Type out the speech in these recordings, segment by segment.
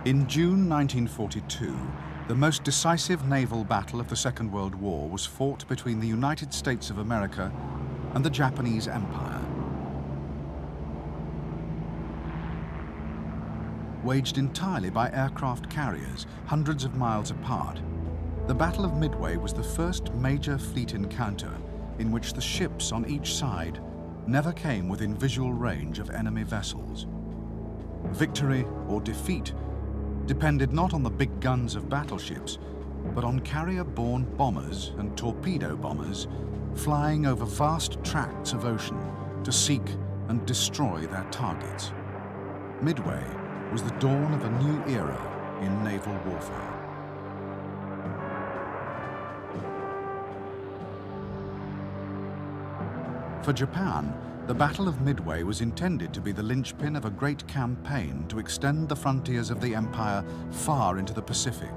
In June 1942, the most decisive naval battle of the Second World War was fought between the United States of America and the Japanese Empire. Waged entirely by aircraft carriers, hundreds of miles apart, the Battle of Midway was the first major fleet encounter in which the ships on each side never came within visual range of enemy vessels. Victory or defeat depended not on the big guns of battleships, but on carrier-borne bombers and torpedo bombers flying over vast tracts of ocean to seek and destroy their targets. Midway was the dawn of a new era in naval warfare. For Japan, the Battle of Midway was intended to be the linchpin of a great campaign to extend the frontiers of the empire far into the Pacific.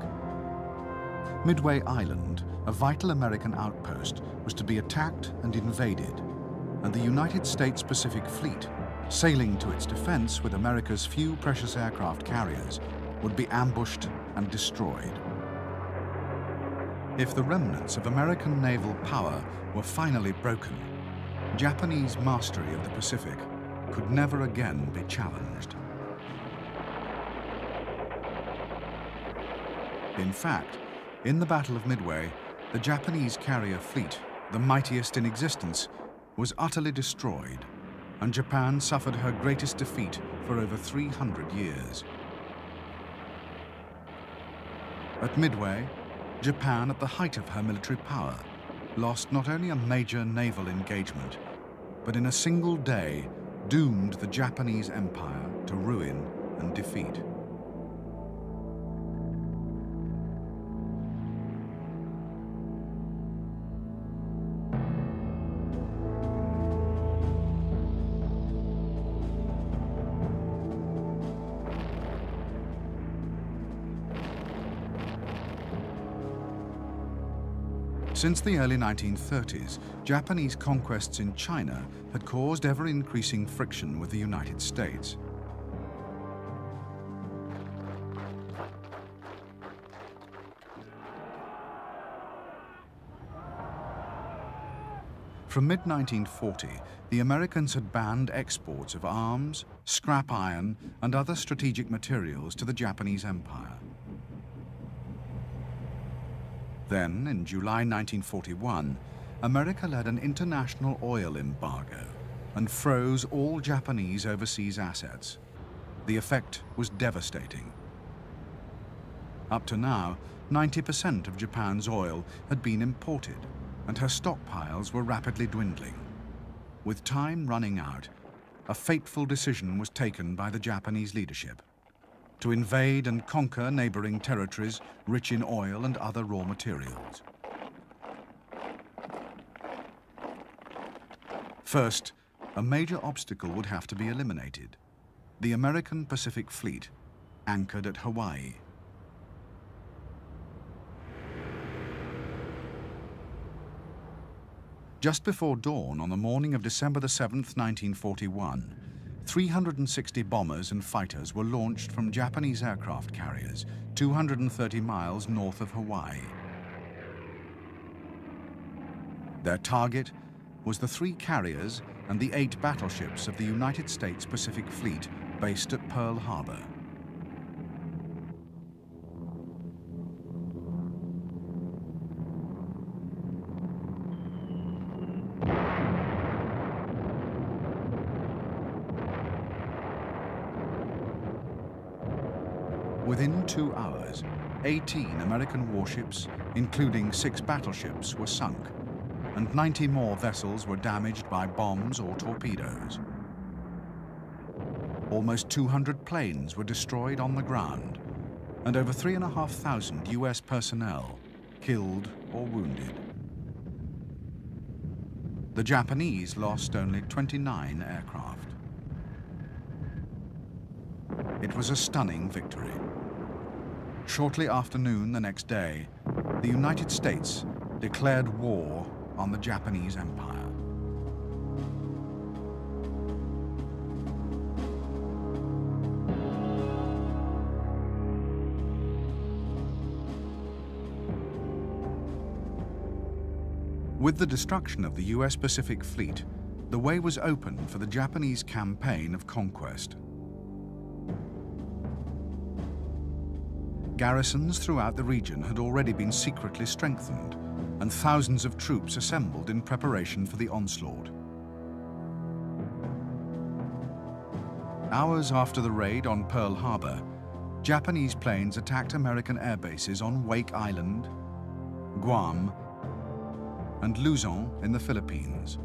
Midway Island, a vital American outpost, was to be attacked and invaded, and the United States Pacific Fleet, sailing to its defense with America's few precious aircraft carriers, would be ambushed and destroyed. If the remnants of American naval power were finally broken, Japanese mastery of the Pacific could never again be challenged. In fact, in the Battle of Midway, the Japanese carrier fleet, the mightiest in existence, was utterly destroyed, and Japan suffered her greatest defeat for over 300 years. At Midway, Japan, at the height of her military power, lost not only a major naval engagement, but in a single day doomed the Japanese Empire to ruin and defeat. Since the early 1930s, Japanese conquests in China had caused ever-increasing friction with the United States. From mid-1940, the Americans had banned exports of arms, scrap iron, and other strategic materials to the Japanese Empire. Then, in July 1941, America led an international oil embargo and froze all Japanese overseas assets. The effect was devastating. Up to now, 90% of Japan's oil had been imported, and her stockpiles were rapidly dwindling. With time running out, a fateful decision was taken by the Japanese leadership: to invade and conquer neighboring territories rich in oil and other raw materials. First, a major obstacle would have to be eliminated: the American Pacific Fleet, anchored at Hawaii. Just before dawn on the morning of December 7th, 1941, 360 bombers and fighters were launched from Japanese aircraft carriers 230 miles north of Hawaii. Their target was the 3 carriers and the 8 battleships of the United States Pacific Fleet based at Pearl Harbor. Within 2 hours, 18 American warships, including 6 battleships, were sunk, and 90 more vessels were damaged by bombs or torpedoes. Almost 200 planes were destroyed on the ground, and over 3,500 US personnel killed or wounded. The Japanese lost only 29 aircraft. It was a stunning victory. Shortly after noon the next day, the United States declared war on the Japanese Empire. With the destruction of the US Pacific Fleet, the way was open for the Japanese campaign of conquest. Garrisons throughout the region had already been secretly strengthened, and thousands of troops assembled in preparation for the onslaught. Hours after the raid on Pearl Harbor, Japanese planes attacked American air bases on Wake Island, Guam, and Luzon in the Philippines.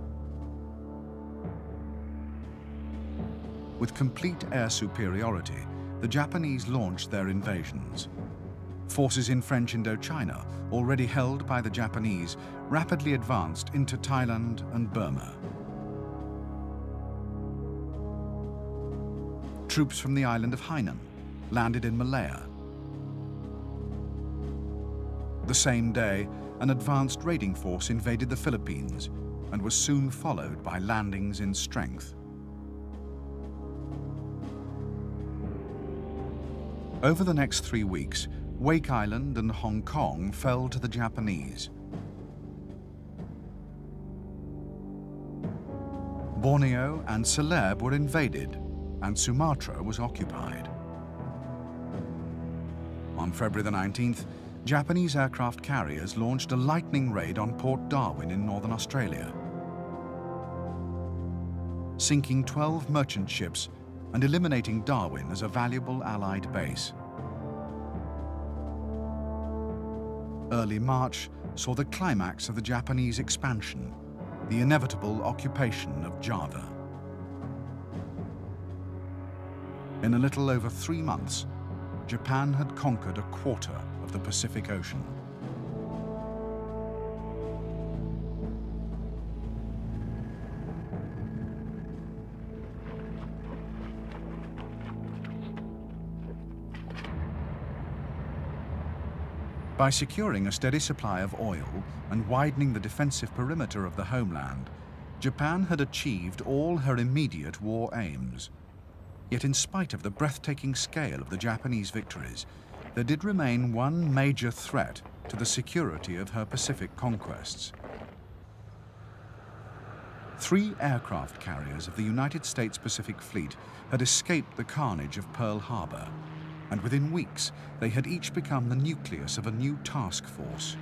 With complete air superiority, the Japanese launched their invasions. Forces in French Indochina, already held by the Japanese, rapidly advanced into Thailand and Burma. Troops from the island of Hainan landed in Malaya. The same day, an advanced raiding force invaded the Philippines and was soon followed by landings in strength. Over the next 3 weeks, Wake Island and Hong Kong fell to the Japanese. Borneo and Celeb were invaded, and Sumatra was occupied. On February the 19th, Japanese aircraft carriers launched a lightning raid on Port Darwin in northern Australia, sinking 12 merchant ships and eliminating Darwin as a valuable Allied base. Early March saw the climax of the Japanese expansion, the inevitable occupation of Java. In a little over 3 months, Japan had conquered a quarter of the Pacific Ocean. By securing a steady supply of oil and widening the defensive perimeter of the homeland, Japan had achieved all her immediate war aims. Yet in spite of the breathtaking scale of the Japanese victories, there did remain one major threat to the security of her Pacific conquests. 3 aircraft carriers of the United States Pacific Fleet had escaped the carnage of Pearl Harbor, and within weeks they had each become the nucleus of a new task force.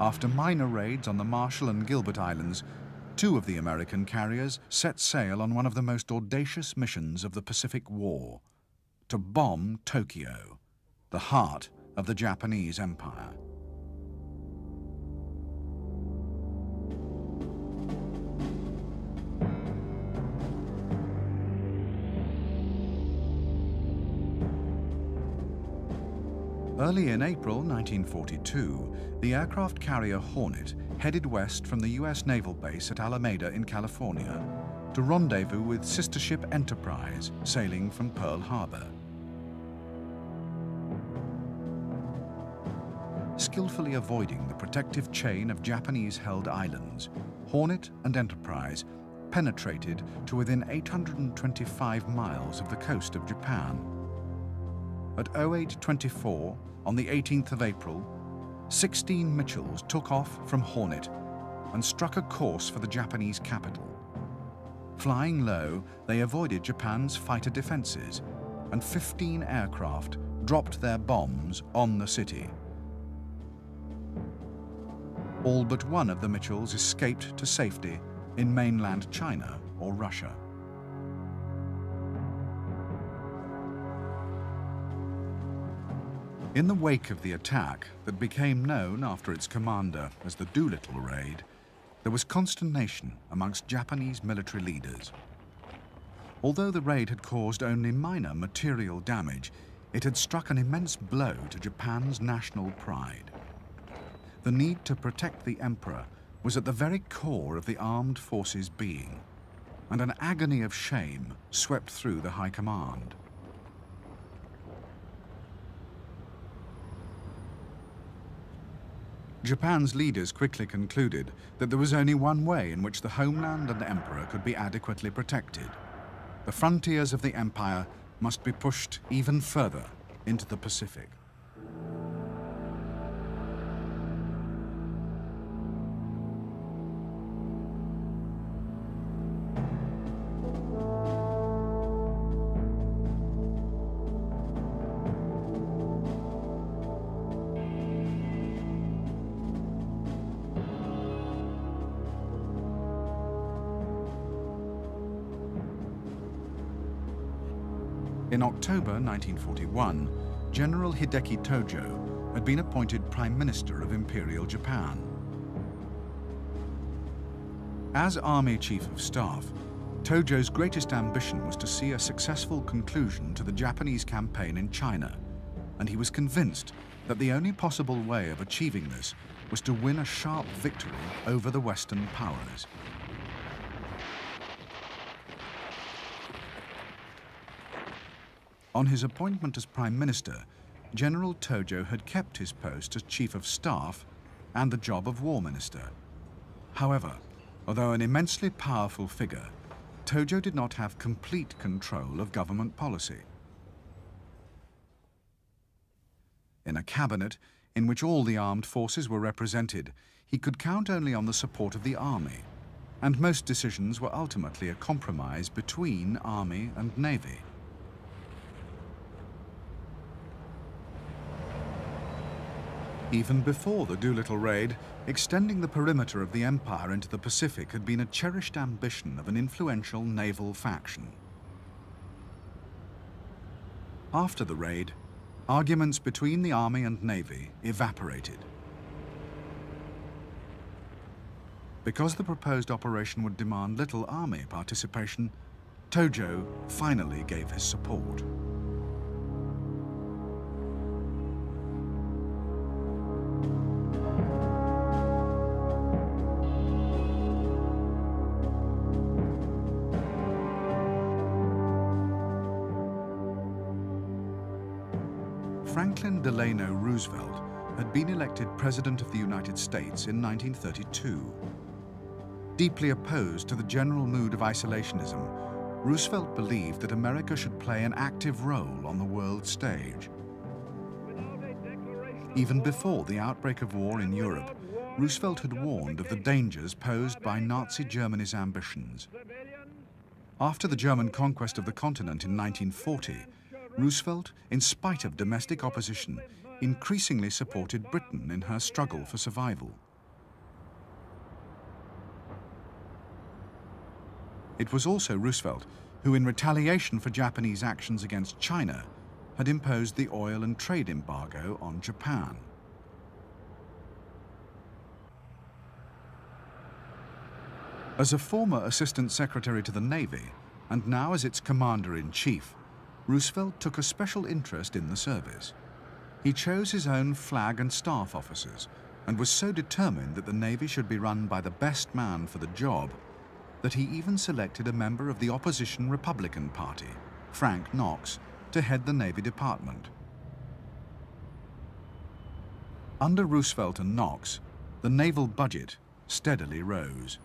After minor raids on the Marshall and Gilbert Islands, 2 of the American carriers set sail on one of the most audacious missions of the Pacific War, to bomb Tokyo, the heart of the Japanese Empire. Early in April 1942, the aircraft carrier Hornet headed west from the US naval base at Alameda in California to rendezvous with sister ship Enterprise sailing from Pearl Harbor. Skillfully avoiding the protective chain of Japanese-held islands, Hornet and Enterprise penetrated to within 825 miles of the coast of Japan. At 0824, on the 18th of April, 16 Mitchells took off from Hornet and struck a course for the Japanese capital. Flying low, they avoided Japan's fighter defenses, and 15 aircraft dropped their bombs on the city. All but one of the Mitchells escaped to safety in mainland China or Russia. In the wake of the attack that became known after its commander as the Doolittle Raid, there was consternation amongst Japanese military leaders. Although the raid had caused only minor material damage, it had struck an immense blow to Japan's national pride. The need to protect the emperor was at the very core of the armed forces' being, and an agony of shame swept through the high command. Japan's leaders quickly concluded that there was only one way in which the homeland and the emperor could be adequately protected. The frontiers of the empire must be pushed even further into the Pacific. In October 1941, General Hideki Tojo had been appointed Prime Minister of Imperial Japan. As Army Chief of Staff, Tojo's greatest ambition was to see a successful conclusion to the Japanese campaign in China, and he was convinced that the only possible way of achieving this was to win a sharp victory over the Western powers. On his appointment as Prime Minister, General Tojo had kept his post as Chief of Staff and the job of War Minister. However, although an immensely powerful figure, Tojo did not have complete control of government policy. In a cabinet in which all the armed forces were represented, he could count only on the support of the army, and most decisions were ultimately a compromise between army and navy. Even before the Doolittle raid, extending the perimeter of the empire into the Pacific had been a cherished ambition of an influential naval faction. After the raid, arguments between the army and navy evaporated. Because the proposed operation would demand little army participation, Tojo finally gave his support. Franklin Delano Roosevelt had been elected President of the United States in 1932. Deeply opposed to the general mood of isolationism, Roosevelt believed that America should play an active role on the world stage. Even before the outbreak of war in Europe, Roosevelt had warned of the dangers posed by Nazi Germany's ambitions. After the German conquest of the continent in 1940, Roosevelt, in spite of domestic opposition, increasingly supported Britain in her struggle for survival. It was also Roosevelt who, in retaliation for Japanese actions against China, had imposed the oil and trade embargo on Japan. As a former Assistant Secretary to the Navy, and now as its Commander-in-Chief, Roosevelt took a special interest in the service. He chose his own flag and staff officers and was so determined that the Navy should be run by the best man for the job that he even selected a member of the opposition Republican Party, Frank Knox, to head the Navy Department. Under Roosevelt and Knox, the naval budget steadily rose.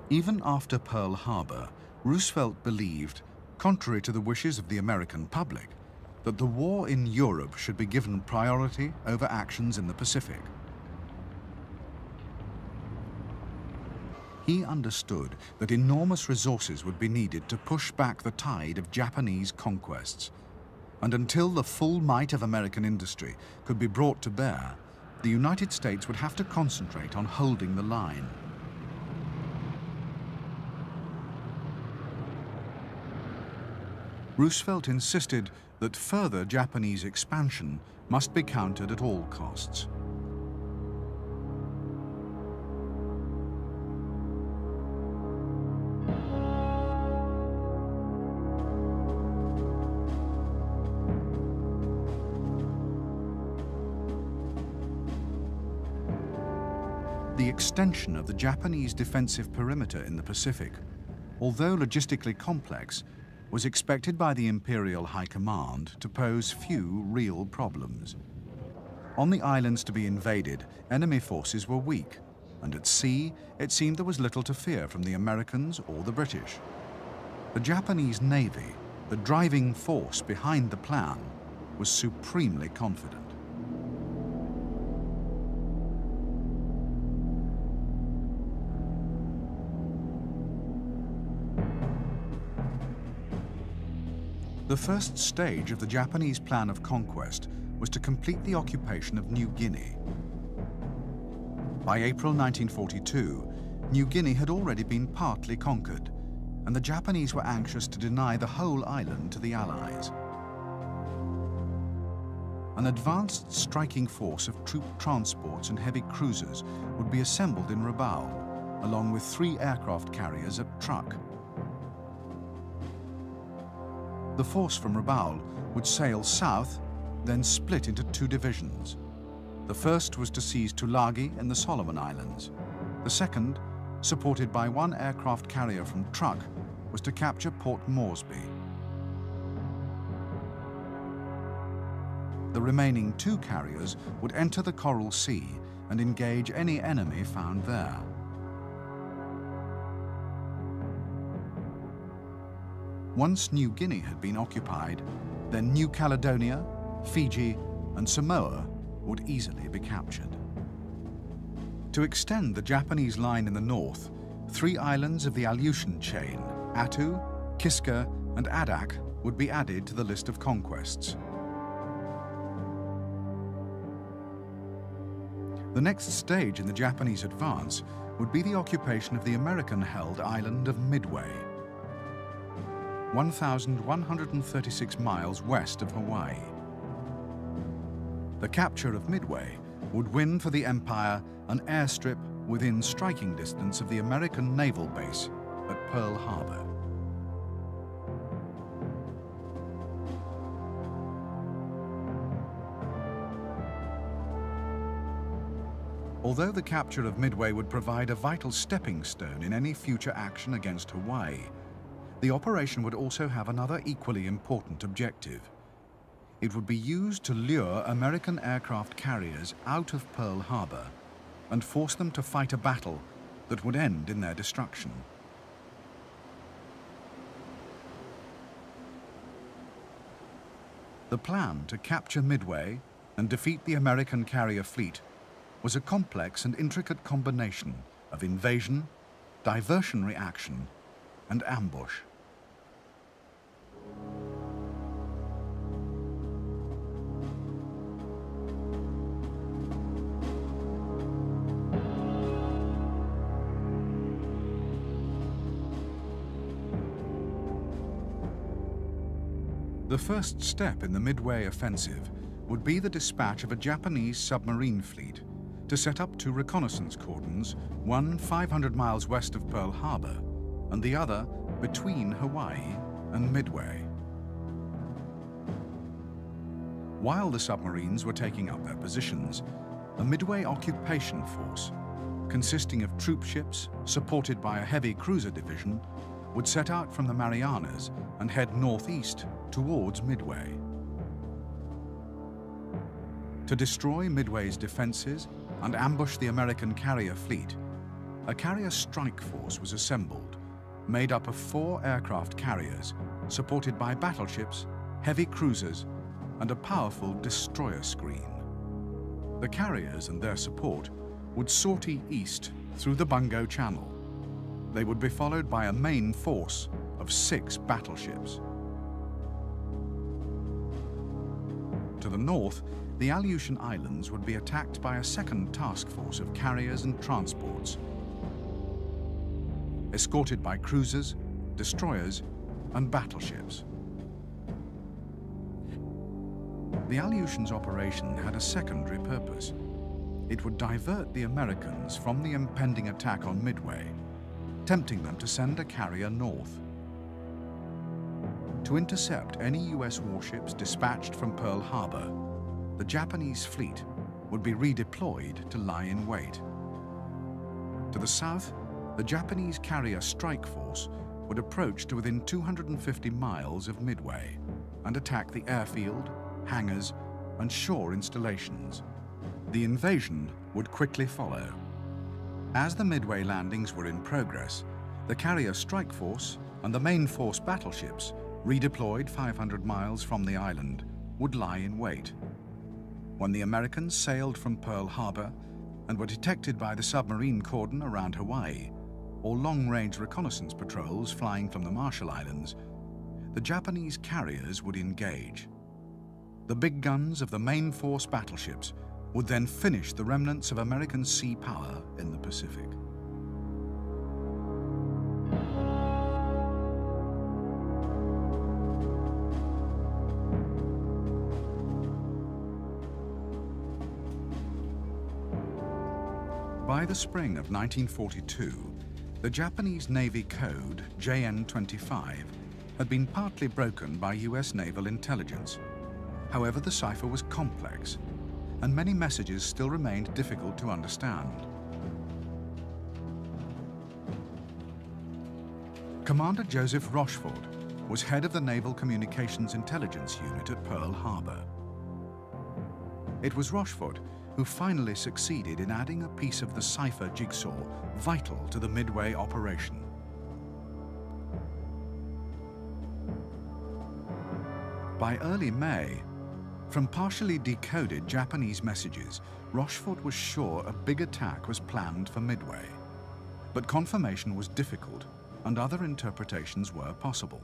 Even after Pearl Harbor, Roosevelt believed, contrary to the wishes of the American public, that the war in Europe should be given priority over actions in the Pacific. He understood that enormous resources would be needed to push back the tide of Japanese conquests, and until the full might of American industry could be brought to bear, the United States would have to concentrate on holding the line. Roosevelt insisted that further Japanese expansion must be countered at all costs. The extension of the Japanese defensive perimeter in the Pacific, although logistically complex, was expected by the Imperial High Command to pose few real problems. On the islands to be invaded, enemy forces were weak, and at sea it seemed there was little to fear from the Americans or the British. The Japanese Navy, the driving force behind the plan, was supremely confident. The first stage of the Japanese plan of conquest was to complete the occupation of New Guinea. By April 1942, New Guinea had already been partly conquered, and the Japanese were anxious to deny the whole island to the Allies. An advanced striking force of troop transports and heavy cruisers would be assembled in Rabaul, along with 3 aircraft carriers at Truk. The force from Rabaul would sail south, then split into 2 divisions. The first was to seize Tulagi in the Solomon Islands. The second, supported by 1 aircraft carrier from Truk, was to capture Port Moresby. The remaining 2 carriers would enter the Coral Sea and engage any enemy found there. Once New Guinea had been occupied, then New Caledonia, Fiji, and Samoa would easily be captured. To extend the Japanese line in the north, 3 islands of the Aleutian chain, Attu, Kiska, and Adak, would be added to the list of conquests. The next stage in the Japanese advance would be the occupation of the American-held island of Midway, 1,136 miles west of Hawaii. The capture of Midway would win for the Empire an airstrip within striking distance of the American naval base at Pearl Harbor. Although the capture of Midway would provide a vital stepping stone in any future action against Hawaii, the operation would also have another equally important objective. It would be used to lure American aircraft carriers out of Pearl Harbor and force them to fight a battle that would end in their destruction. The plan to capture Midway and defeat the American carrier fleet was a complex and intricate combination of invasion, diversionary action, and ambush. The first step in the Midway offensive would be the dispatch of a Japanese submarine fleet to set up 2 reconnaissance cordons, one 500 miles west of Pearl Harbor and the other between Hawaii and Midway. While the submarines were taking up their positions, a Midway occupation force, consisting of troop ships supported by a heavy cruiser division, would set out from the Marianas and head northeast towards Midway. To destroy Midway's defenses and ambush the American carrier fleet, a carrier strike force was assembled, made up of 4 aircraft carriers, supported by battleships, heavy cruisers, and a powerful destroyer screen. The carriers and their support would sortie east through the Bungo Channel. They would be followed by a main force of 6 battleships. To the north, the Aleutian Islands would be attacked by a second task force of carriers and transports, escorted by cruisers, destroyers, and battleships. The Aleutians' operation had a secondary purpose. It would divert the Americans from the impending attack on Midway, tempting them to send a carrier north. To intercept any US warships dispatched from Pearl Harbor, the Japanese fleet would be redeployed to lie in wait. To the south, the Japanese carrier strike force would approach to within 250 miles of Midway and attack the airfield, hangars, and shore installations. The invasion would quickly follow. As the Midway landings were in progress, the carrier strike force and the main force battleships, redeployed 500 miles from the island, would lie in wait. When the Americans sailed from Pearl Harbor and were detected by the submarine cordon around Hawaii, or long-range reconnaissance patrols flying from the Marshall Islands, the Japanese carriers would engage. The big guns of the main force battleships would then finish the remnants of American sea power in the Pacific. By the spring of 1942, the Japanese Navy code JN-25 had been partly broken by US naval intelligence. However, the cipher was complex, and many messages still remained difficult to understand. Commander Joseph Rochefort was head of the Naval Communications Intelligence Unit at Pearl Harbor. It was Rochefort who finally succeeded in adding a piece of the cipher jigsaw vital to the Midway operation. By early May, from partially decoded Japanese messages, Rochefort was sure a big attack was planned for Midway. But confirmation was difficult, and other interpretations were possible.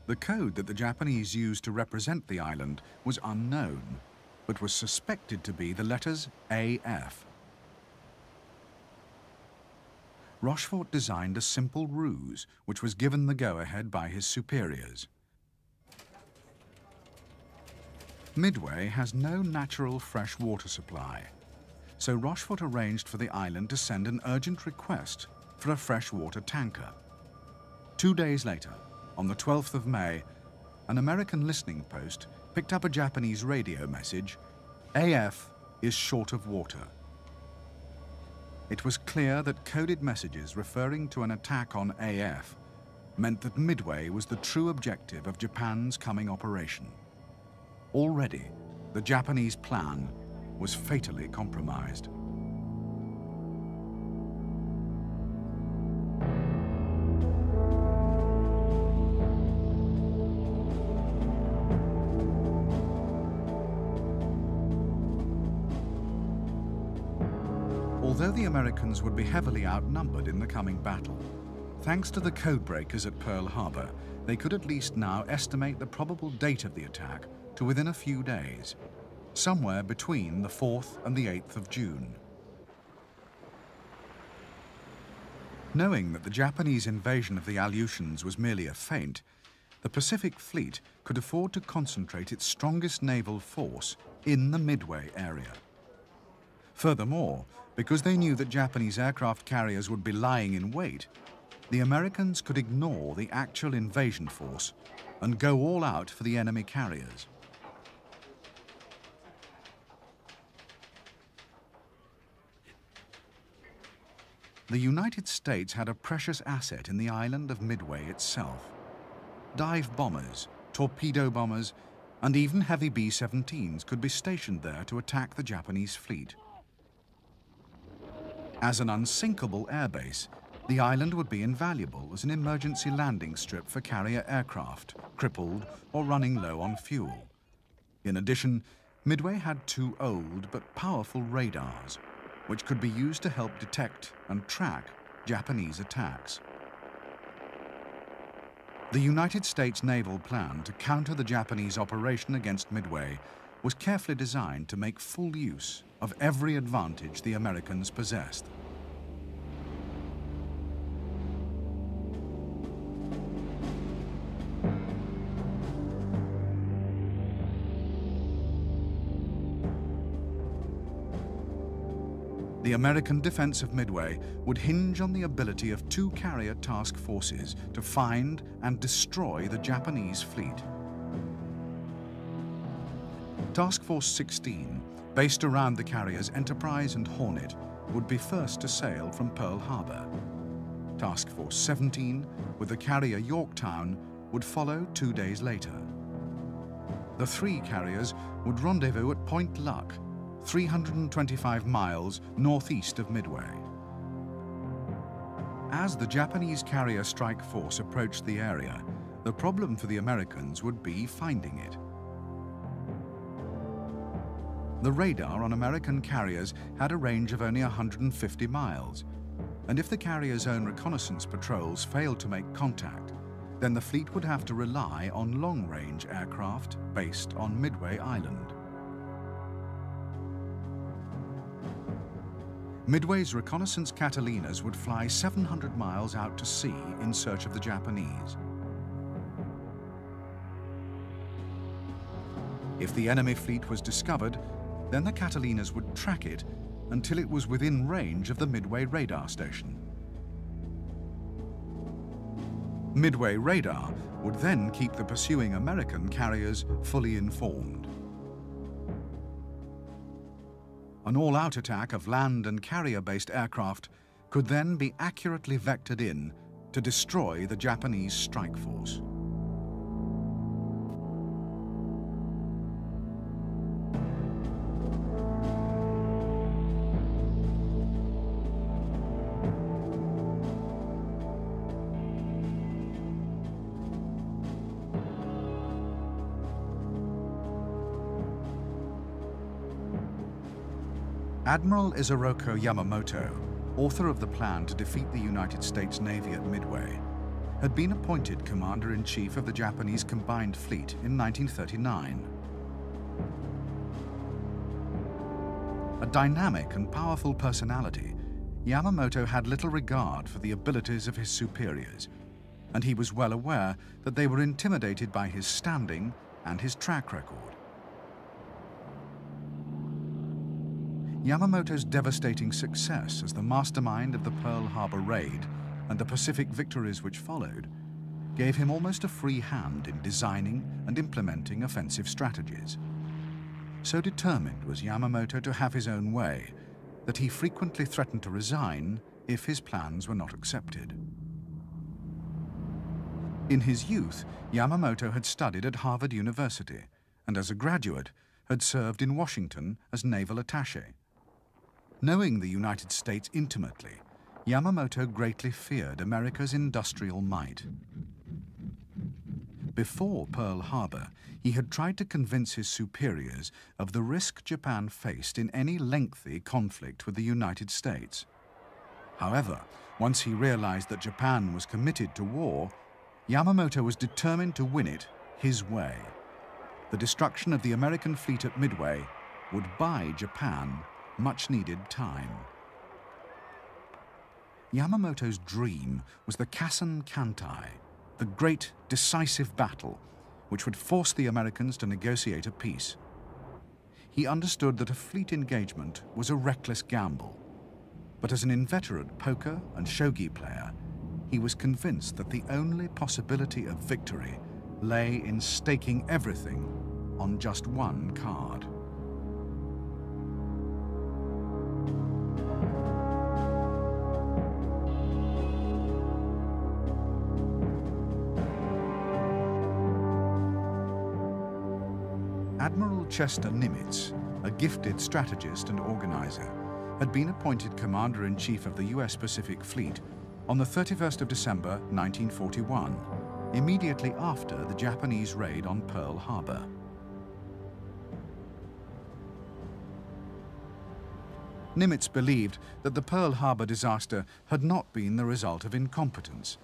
The code that the Japanese used to represent the island was unknown, but was suspected to be the letters AF. Rochefort designed a simple ruse, which was given the go-ahead by his superiors. Midway has no natural fresh water supply, so Rochefort arranged for the island to send an urgent request for a freshwater tanker. 2 days later, on the 12th of May, an American listening post picked up a Japanese radio message: AF is short of water. It was clear that coded messages referring to an attack on AF meant that Midway was the true objective of Japan's coming operation. Already, the Japanese plan was fatally compromised. Although the Americans would be heavily outnumbered in the coming battle, thanks to the codebreakers at Pearl Harbor, they could at least now estimate the probable date of the attack to within a few days, somewhere between the 4th and the 8th of June. Knowing that the Japanese invasion of the Aleutians was merely a feint, the Pacific Fleet could afford to concentrate its strongest naval force in the Midway area. Furthermore, because they knew that Japanese aircraft carriers would be lying in wait, the Americans could ignore the actual invasion force and go all out for the enemy carriers. The United States had a precious asset in the island of Midway itself. Dive bombers, torpedo bombers, and even heavy B-17s could be stationed there to attack the Japanese fleet. As an unsinkable airbase, the island would be invaluable as an emergency landing strip for carrier aircraft, crippled or running low on fuel. In addition, Midway had 2 old but powerful radars, which could be used to help detect and track Japanese attacks. The United States naval plan to counter the Japanese operation against Midway was carefully designed to make full use of every advantage the Americans possessed. The American defense of Midway would hinge on the ability of 2 carrier task forces to find and destroy the Japanese fleet. Task Force 16, based around the carriers Enterprise and Hornet, would be first to sail from Pearl Harbor. Task Force 17, with the carrier Yorktown, would follow 2 days later. The 3 carriers would rendezvous at Point Luck, 325 miles northeast of Midway. As the Japanese carrier strike force approached the area, the problem for the Americans would be finding it. The radar on American carriers had a range of only 150 miles, and if the carrier's own reconnaissance patrols failed to make contact, then the fleet would have to rely on long-range aircraft based on Midway Island. Midway's reconnaissance Catalinas would fly 700 miles out to sea in search of the Japanese. If the enemy fleet was discovered, then the Catalinas would track it until it was within range of the Midway radar station. Midway radar would then keep the pursuing American carriers fully informed. An all-out attack of land and carrier-based aircraft could then be accurately vectored in to destroy the Japanese strike force. Admiral Isoroku Yamamoto, author of the plan to defeat the United States Navy at Midway, had been appointed Commander-in-Chief of the Japanese Combined Fleet in 1939. A dynamic and powerful personality, Yamamoto had little regard for the abilities of his superiors, and he was well aware that they were intimidated by his standing and his track record. Yamamoto's devastating success as the mastermind of the Pearl Harbor raid and the Pacific victories which followed gave him almost a free hand in designing and implementing offensive strategies. So determined was Yamamoto to have his own way that he frequently threatened to resign if his plans were not accepted. In his youth, Yamamoto had studied at Harvard University and as a graduate had served in Washington as naval attaché. Knowing the United States intimately, Yamamoto greatly feared America's industrial might. Before Pearl Harbor, he had tried to convince his superiors of the risk Japan faced in any lengthy conflict with the United States. However, once he realized that Japan was committed to war, Yamamoto was determined to win it his way. The destruction of the American fleet at Midway would buy Japan much-needed time. Yamamoto's dream was the Kasan Kantai, the great decisive battle which would force the Americans to negotiate a peace. He understood that a fleet engagement was a reckless gamble, but as an inveterate poker and shogi player, he was convinced that the only possibility of victory lay in staking everything on just one card. Admiral Chester Nimitz, a gifted strategist and organizer, had been appointed Commander-in-Chief of the U.S. Pacific Fleet on the 31st of December 1941, immediately after the Japanese raid on Pearl Harbor. Nimitz believed that the Pearl Harbor disaster had not been the result of incompetence,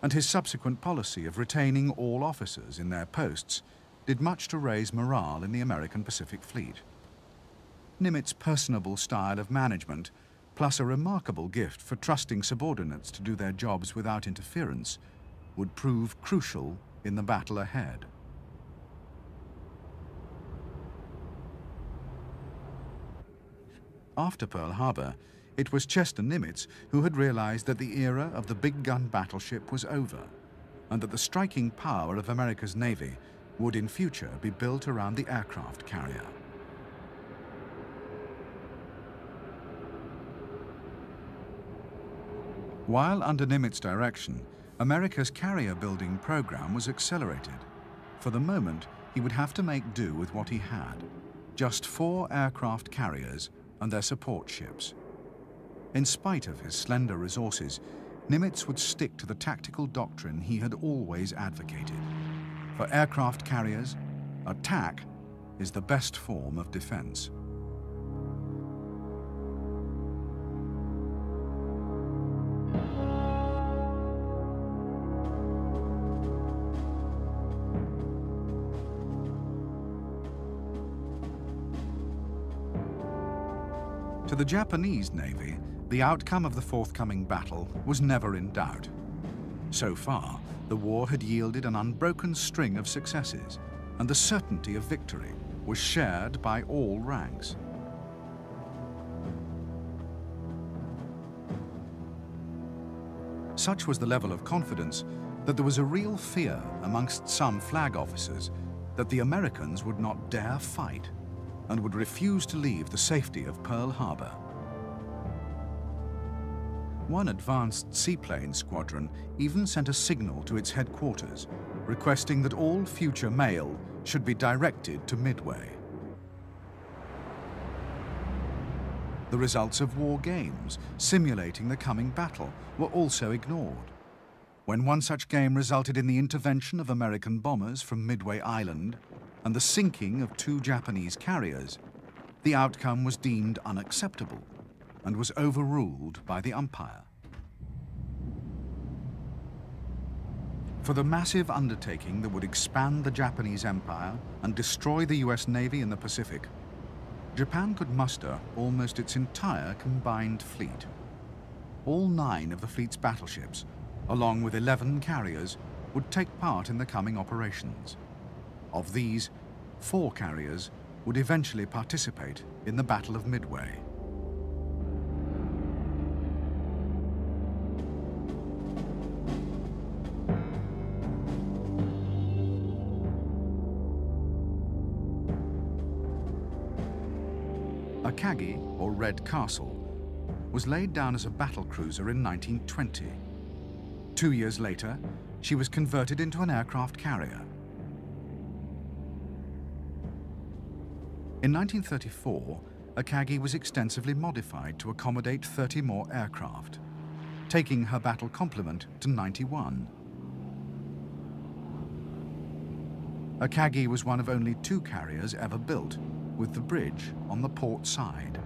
and his subsequent policy of retaining all officers in their posts did much to raise morale in the American Pacific Fleet. Nimitz's personable style of management, plus a remarkable gift for trusting subordinates to do their jobs without interference, would prove crucial in the battle ahead. After Pearl Harbor, it was Chester Nimitz who had realized that the era of the big gun battleship was over, and that the striking power of America's Navy would in future be built around the aircraft carrier. While under Nimitz's direction, America's carrier-building program was accelerated. For the moment, he would have to make do with what he had, just 4 aircraft carriers and their support ships. In spite of his slender resources, Nimitz would stick to the tactical doctrine he had always advocated. For aircraft carriers, attack is the best form of defense. To the Japanese Navy, the outcome of the forthcoming battle was never in doubt. So far, the war had yielded an unbroken string of successes, and the certainty of victory was shared by all ranks. Such was the level of confidence that there was a real fear amongst some flag officers that the Americans would not dare fight and would refuse to leave the safety of Pearl Harbor. One advanced seaplane squadron even sent a signal to its headquarters, requesting that all future mail should be directed to Midway. The results of war games simulating the coming battle were also ignored. When one such game resulted in the intervention of American bombers from Midway Island and the sinking of 2 Japanese carriers, the outcome was deemed unacceptable and was overruled by the umpire. For the massive undertaking that would expand the Japanese Empire and destroy the US Navy in the Pacific, Japan could muster almost its entire combined fleet. All 9 of the fleet's battleships, along with 11 carriers, would take part in the coming operations. Of these, 4 carriers would eventually participate in the Battle of Midway. Akagi, or Red Castle, was laid down as a battle cruiser in 1920. 2 years later, she was converted into an aircraft carrier. In 1934, Akagi was extensively modified to accommodate 30 more aircraft, taking her battle complement to 91. Akagi was one of only 2 carriers ever built, with the bridge on the port side.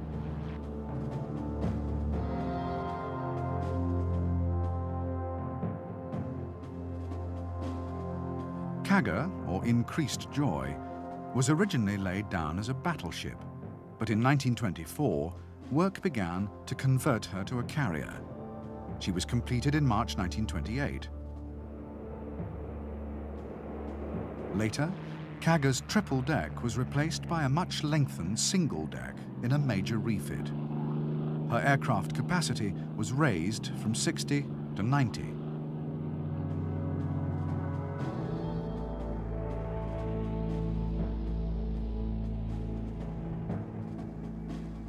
Kaga, or Increased Joy, was originally laid down as a battleship, but in 1924, work began to convert her to a carrier. She was completed in March 1928. Later, Kaga's triple deck was replaced by a much lengthened single deck in a major refit. Her aircraft capacity was raised from 60 to 90.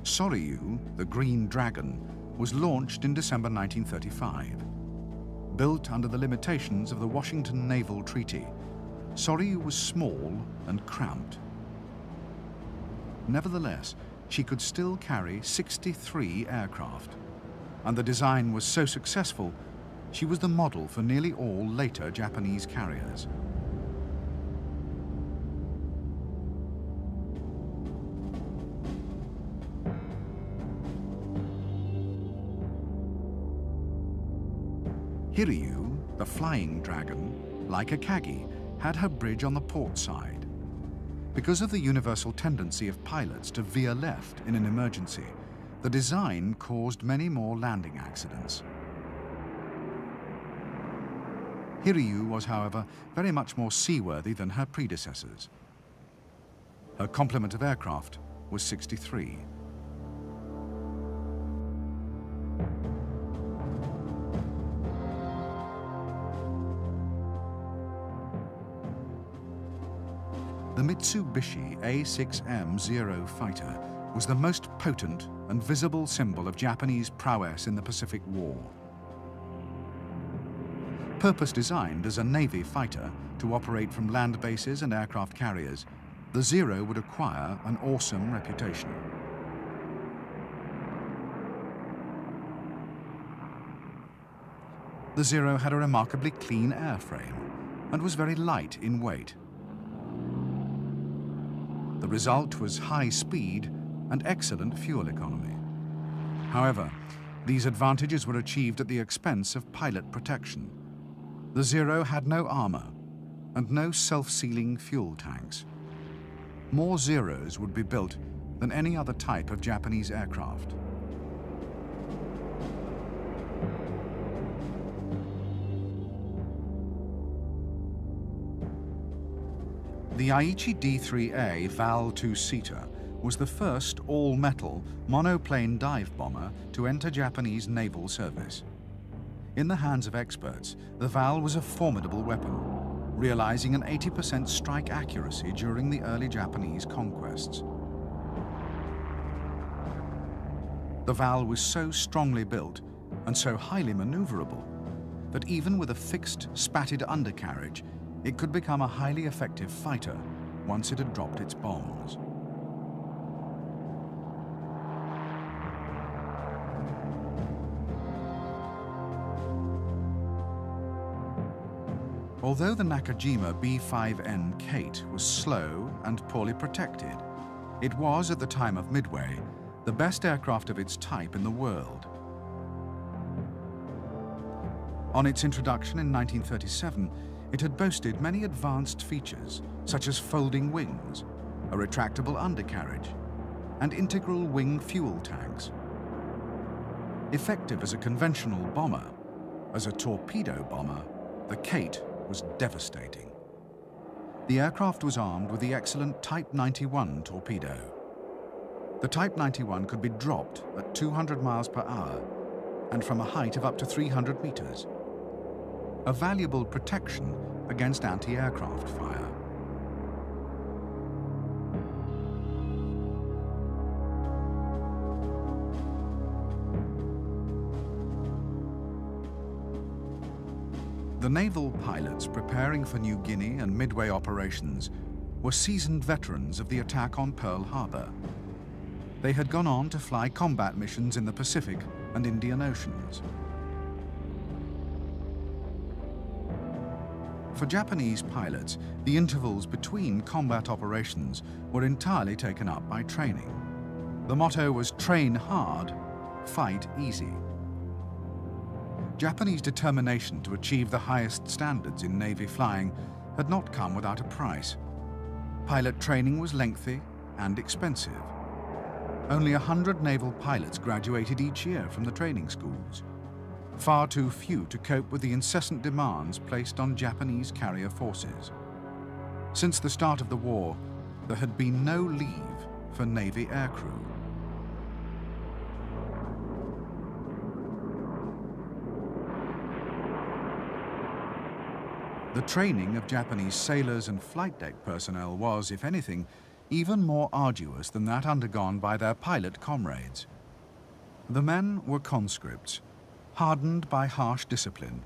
Soryu, the Green Dragon, was launched in December 1935. Built under the limitations of the Washington Naval Treaty, Soryu was small and cramped. Nevertheless, she could still carry 63 aircraft, and the design was so successful, she was the model for nearly all later Japanese carriers. Hiryu, the Flying Dragon, like Akagi, had her bridge on the port side. Because of the universal tendency of pilots to veer left in an emergency, the design caused many more landing accidents. Hiryu was, however, very much more seaworthy than her predecessors. Her complement of aircraft was 63. The Mitsubishi A6M-0 fighter was the most potent and visible symbol of Japanese prowess in the Pacific War. Purpose-designed as a Navy fighter to operate from land bases and aircraft carriers, the Zero would acquire an awesome reputation. The Zero had a remarkably clean airframe and was very light in weight. The result was high speed and excellent fuel economy. However, these advantages were achieved at the expense of pilot protection. The Zero had no armor and no self-sealing fuel tanks. More Zeros would be built than any other type of Japanese aircraft. The Aichi D-3A Val 2-seater was the first all-metal monoplane dive bomber to enter Japanese naval service. In the hands of experts, the Val was a formidable weapon, realizing an 80% strike accuracy during the early Japanese conquests. The Val was so strongly built and so highly maneuverable that even with a fixed, spatted undercarriage, it could become a highly effective fighter once it had dropped its bombs. Although the Nakajima B-5N Kate was slow and poorly protected, it was, at the time of Midway, the best aircraft of its type in the world. On its introduction in 1937, it had boasted many advanced features, such as folding wings, a retractable undercarriage, and integral wing fuel tanks. Effective as a conventional bomber, as a torpedo bomber, the Kate was devastating. The aircraft was armed with the excellent Type 91 torpedo. The Type 91 could be dropped at 200 miles per hour and from a height of up to 300 meters, a valuable protection against anti-aircraft fire. The naval pilots preparing for New Guinea and Midway operations were seasoned veterans of the attack on Pearl Harbor. They had gone on to fly combat missions in the Pacific and Indian Oceans. For Japanese pilots, the intervals between combat operations were entirely taken up by training. The motto was train hard, fight easy. Japanese determination to achieve the highest standards in Navy flying had not come without a price. Pilot training was lengthy and expensive. Only 100 naval pilots graduated each year from the training schools. Far too few to cope with the incessant demands placed on Japanese carrier forces. Since the start of the war, there had been no leave for Navy aircrew. The training of Japanese sailors and flight deck personnel was, if anything, even more arduous than that undergone by their pilot comrades. The men were conscripts, hardened by harsh discipline,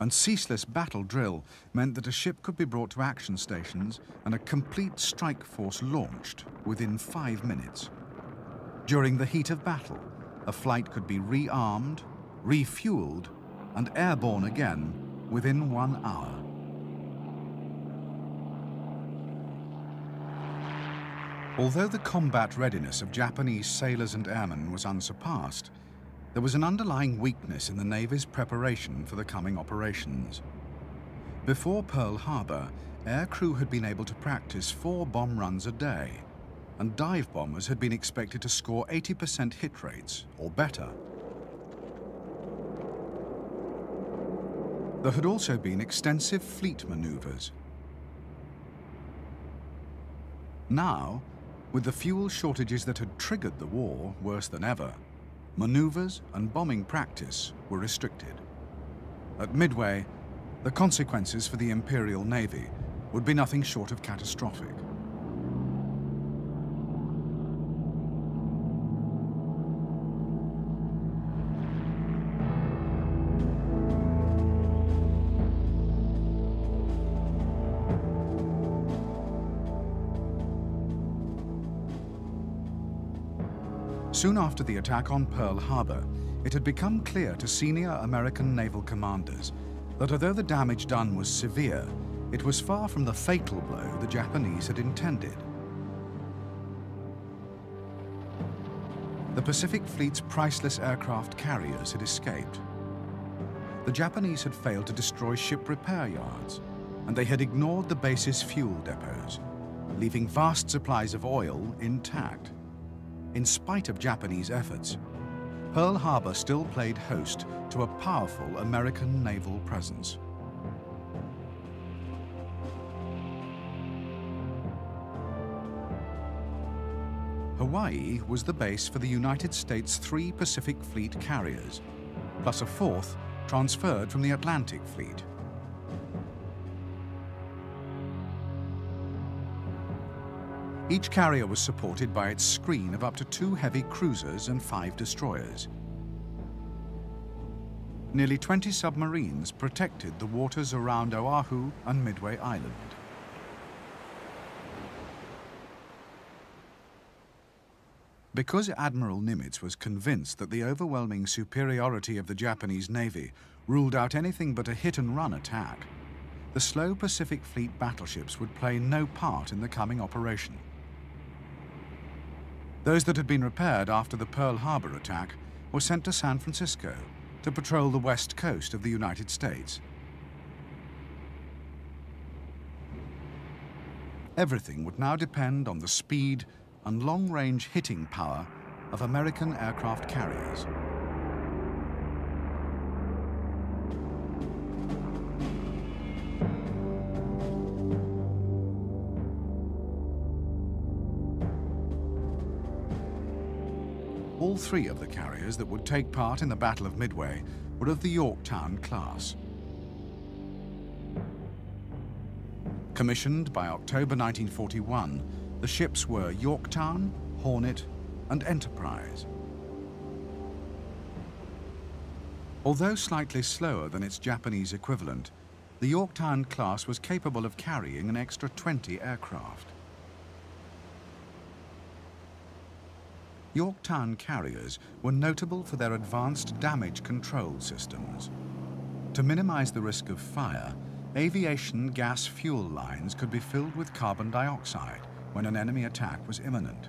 and ceaseless battle drill meant that a ship could be brought to action stations and a complete strike force launched within 5 minutes. During the heat of battle, a flight could be rearmed, refueled, and airborne again within 1 hour. Although the combat readiness of Japanese sailors and airmen was unsurpassed, there was an underlying weakness in the Navy's preparation for the coming operations. Before Pearl Harbor, aircrew had been able to practice 4 bomb runs a day, and dive bombers had been expected to score 80% hit rates or better. There had also been extensive fleet maneuvers. Now, with the fuel shortages that had triggered the war worse than ever, maneuvers and bombing practice were restricted. At Midway, the consequences for the Imperial Navy would be nothing short of catastrophic. Soon after the attack on Pearl Harbor, it had become clear to senior American naval commanders that although the damage done was severe, it was far from the fatal blow the Japanese had intended. The Pacific Fleet's priceless aircraft carriers had escaped. The Japanese had failed to destroy ship repair yards, and they had ignored the base's fuel depots, leaving vast supplies of oil intact. In spite of Japanese efforts, Pearl Harbor still played host to a powerful American naval presence. Hawaii was the base for the United States' 3 Pacific Fleet carriers, plus a 4th, transferred from the Atlantic Fleet. Each carrier was supported by its screen of up to 2 heavy cruisers and 5 destroyers. Nearly 20 submarines protected the waters around Oahu and Midway Island. Because Admiral Nimitz was convinced that the overwhelming superiority of the Japanese Navy ruled out anything but a hit-and-run attack, the slow Pacific Fleet battleships would play no part in the coming operation. Those that had been repaired after the Pearl Harbor attack were sent to San Francisco to patrol the west coast of the United States. Everything would now depend on the speed and long-range hitting power of American aircraft carriers. All 3 of the carriers that would take part in the Battle of Midway were of the Yorktown class. Commissioned by October 1941, the ships were Yorktown, Hornet, and Enterprise. Although slightly slower than its Japanese equivalent, the Yorktown class was capable of carrying an extra 20 aircraft. Yorktown carriers were notable for their advanced damage control systems. To minimize the risk of fire, aviation gas fuel lines could be filled with carbon dioxide when an enemy attack was imminent.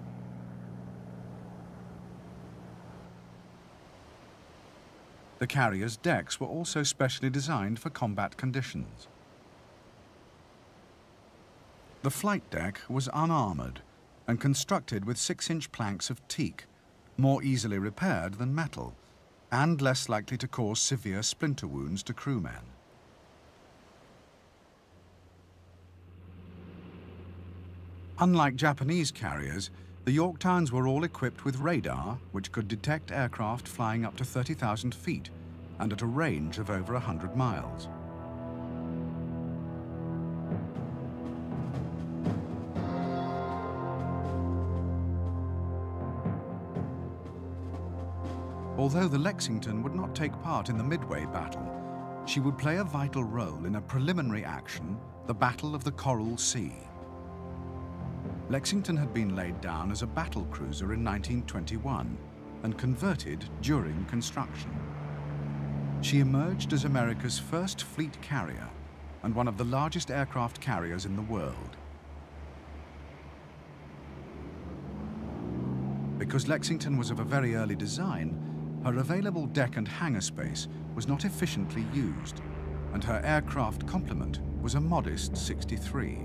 The carrier's decks were also specially designed for combat conditions. The flight deck was unarmored and constructed with 6-inch planks of teak, more easily repaired than metal, and less likely to cause severe splinter wounds to crewmen. Unlike Japanese carriers, the Yorktowns were all equipped with radar, which could detect aircraft flying up to 30,000 feet and at a range of over 100 miles. Although the Lexington would not take part in the Midway battle, she would play a vital role in a preliminary action, the Battle of the Coral Sea. Lexington had been laid down as a battle cruiser in 1921 and converted during construction. She emerged as America's first fleet carrier and one of the largest aircraft carriers in the world. Because Lexington was of a very early design, her available deck and hangar space was not efficiently used, and her aircraft complement was a modest 63.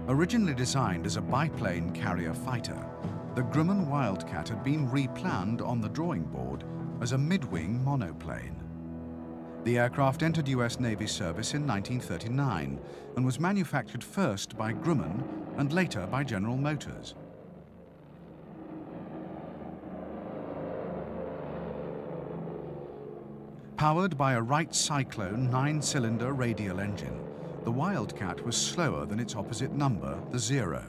Originally designed as a biplane carrier fighter, the Grumman Wildcat had been replanned on the drawing board as a mid-wing monoplane. The aircraft entered US Navy service in 1939 and was manufactured first by Grumman and later by General Motors. Powered by a Wright Cyclone 9-cylinder radial engine, the Wildcat was slower than its opposite number, the Zero.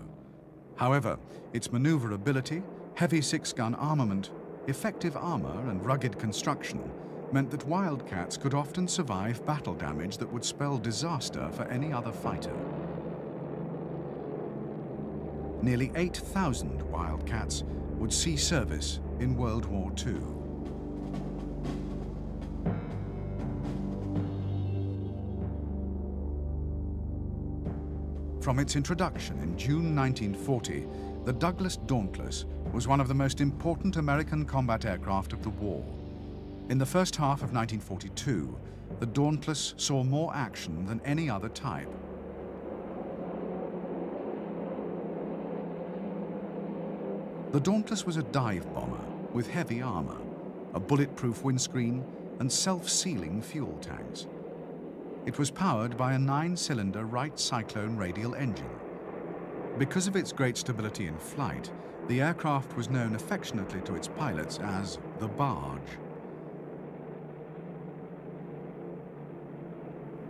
However, its maneuverability, heavy 6-gun armament, effective armor and rugged construction meant that Wildcats could often survive battle damage that would spell disaster for any other fighter. Nearly 8,000 Wildcats would see service in World War II. From its introduction in June 1940, the Douglas Dauntless was one of the most important American combat aircraft of the war. In the first half of 1942, the Dauntless saw more action than any other type. The Dauntless was a dive bomber with heavy armor, a bulletproof windscreen, and self-sealing fuel tanks. It was powered by a 9-cylinder Wright Cyclone radial engine. Because of its great stability in flight, the aircraft was known affectionately to its pilots as the Barge.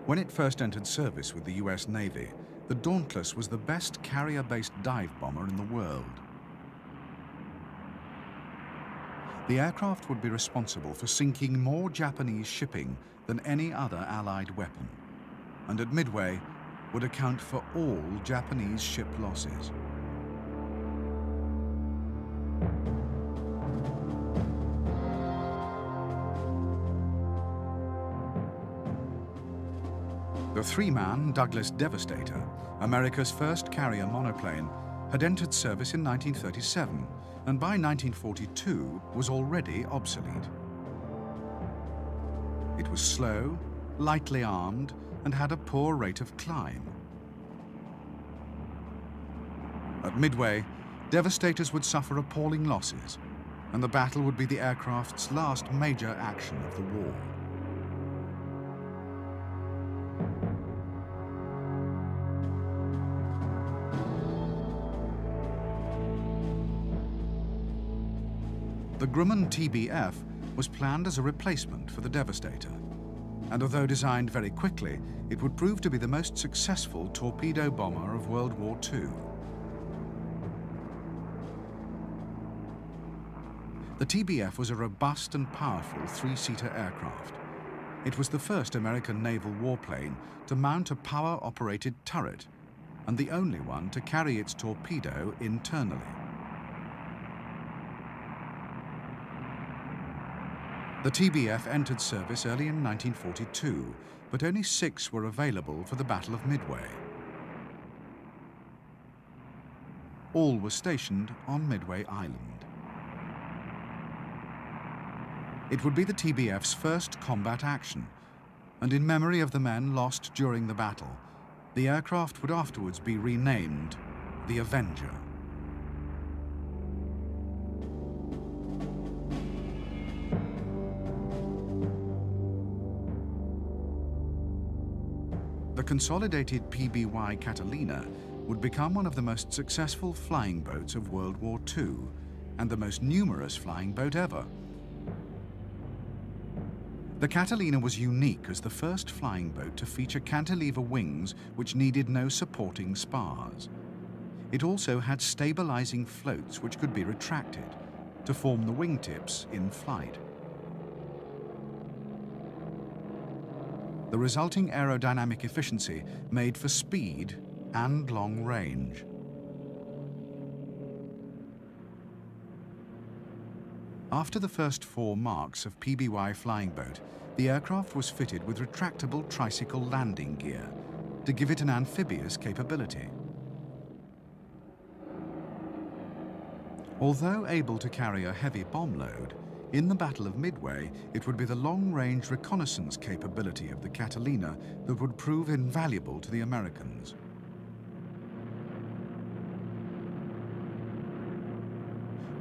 When it first entered service with the US Navy, the Dauntless was the best carrier-based dive bomber in the world. The aircraft would be responsible for sinking more Japanese shipping than any other Allied weapon, and at Midway would account for all Japanese ship losses. The three-man Douglas Devastator, America's first carrier monoplane, had entered service in 1937 and by 1942 was already obsolete. It was slow, lightly armed, and had a poor rate of climb. At Midway, Devastators would suffer appalling losses, and the battle would be the aircraft's last major action of the war. The Grumman TBF was planned as a replacement for the Devastator, and although designed very quickly, it would prove to be the most successful torpedo bomber of World War II. The TBF was a robust and powerful three-seater aircraft. It was the first American naval warplane to mount a power-operated turret, and the only one to carry its torpedo internally. The TBF entered service early in 1942, but only 6 were available for the Battle of Midway. All were stationed on Midway Island. It would be the TBF's first combat action, and in memory of the men lost during the battle, the aircraft would afterwards be renamed the Avenger. The consolidated PBY Catalina would become one of the most successful flying boats of World War II and the most numerous flying boat ever. The Catalina was unique as the first flying boat to feature cantilever wings which needed no supporting spars. It also had stabilizing floats which could be retracted to form the wingtips in flight. The resulting aerodynamic efficiency made for speed and long range. After the first 4 marks of PBY flying boat, the aircraft was fitted with retractable tricycle landing gear to give it an amphibious capability. Although able to carry a heavy bomb load, in the Battle of Midway, it would be the long-range reconnaissance capability of the Catalina that would prove invaluable to the Americans.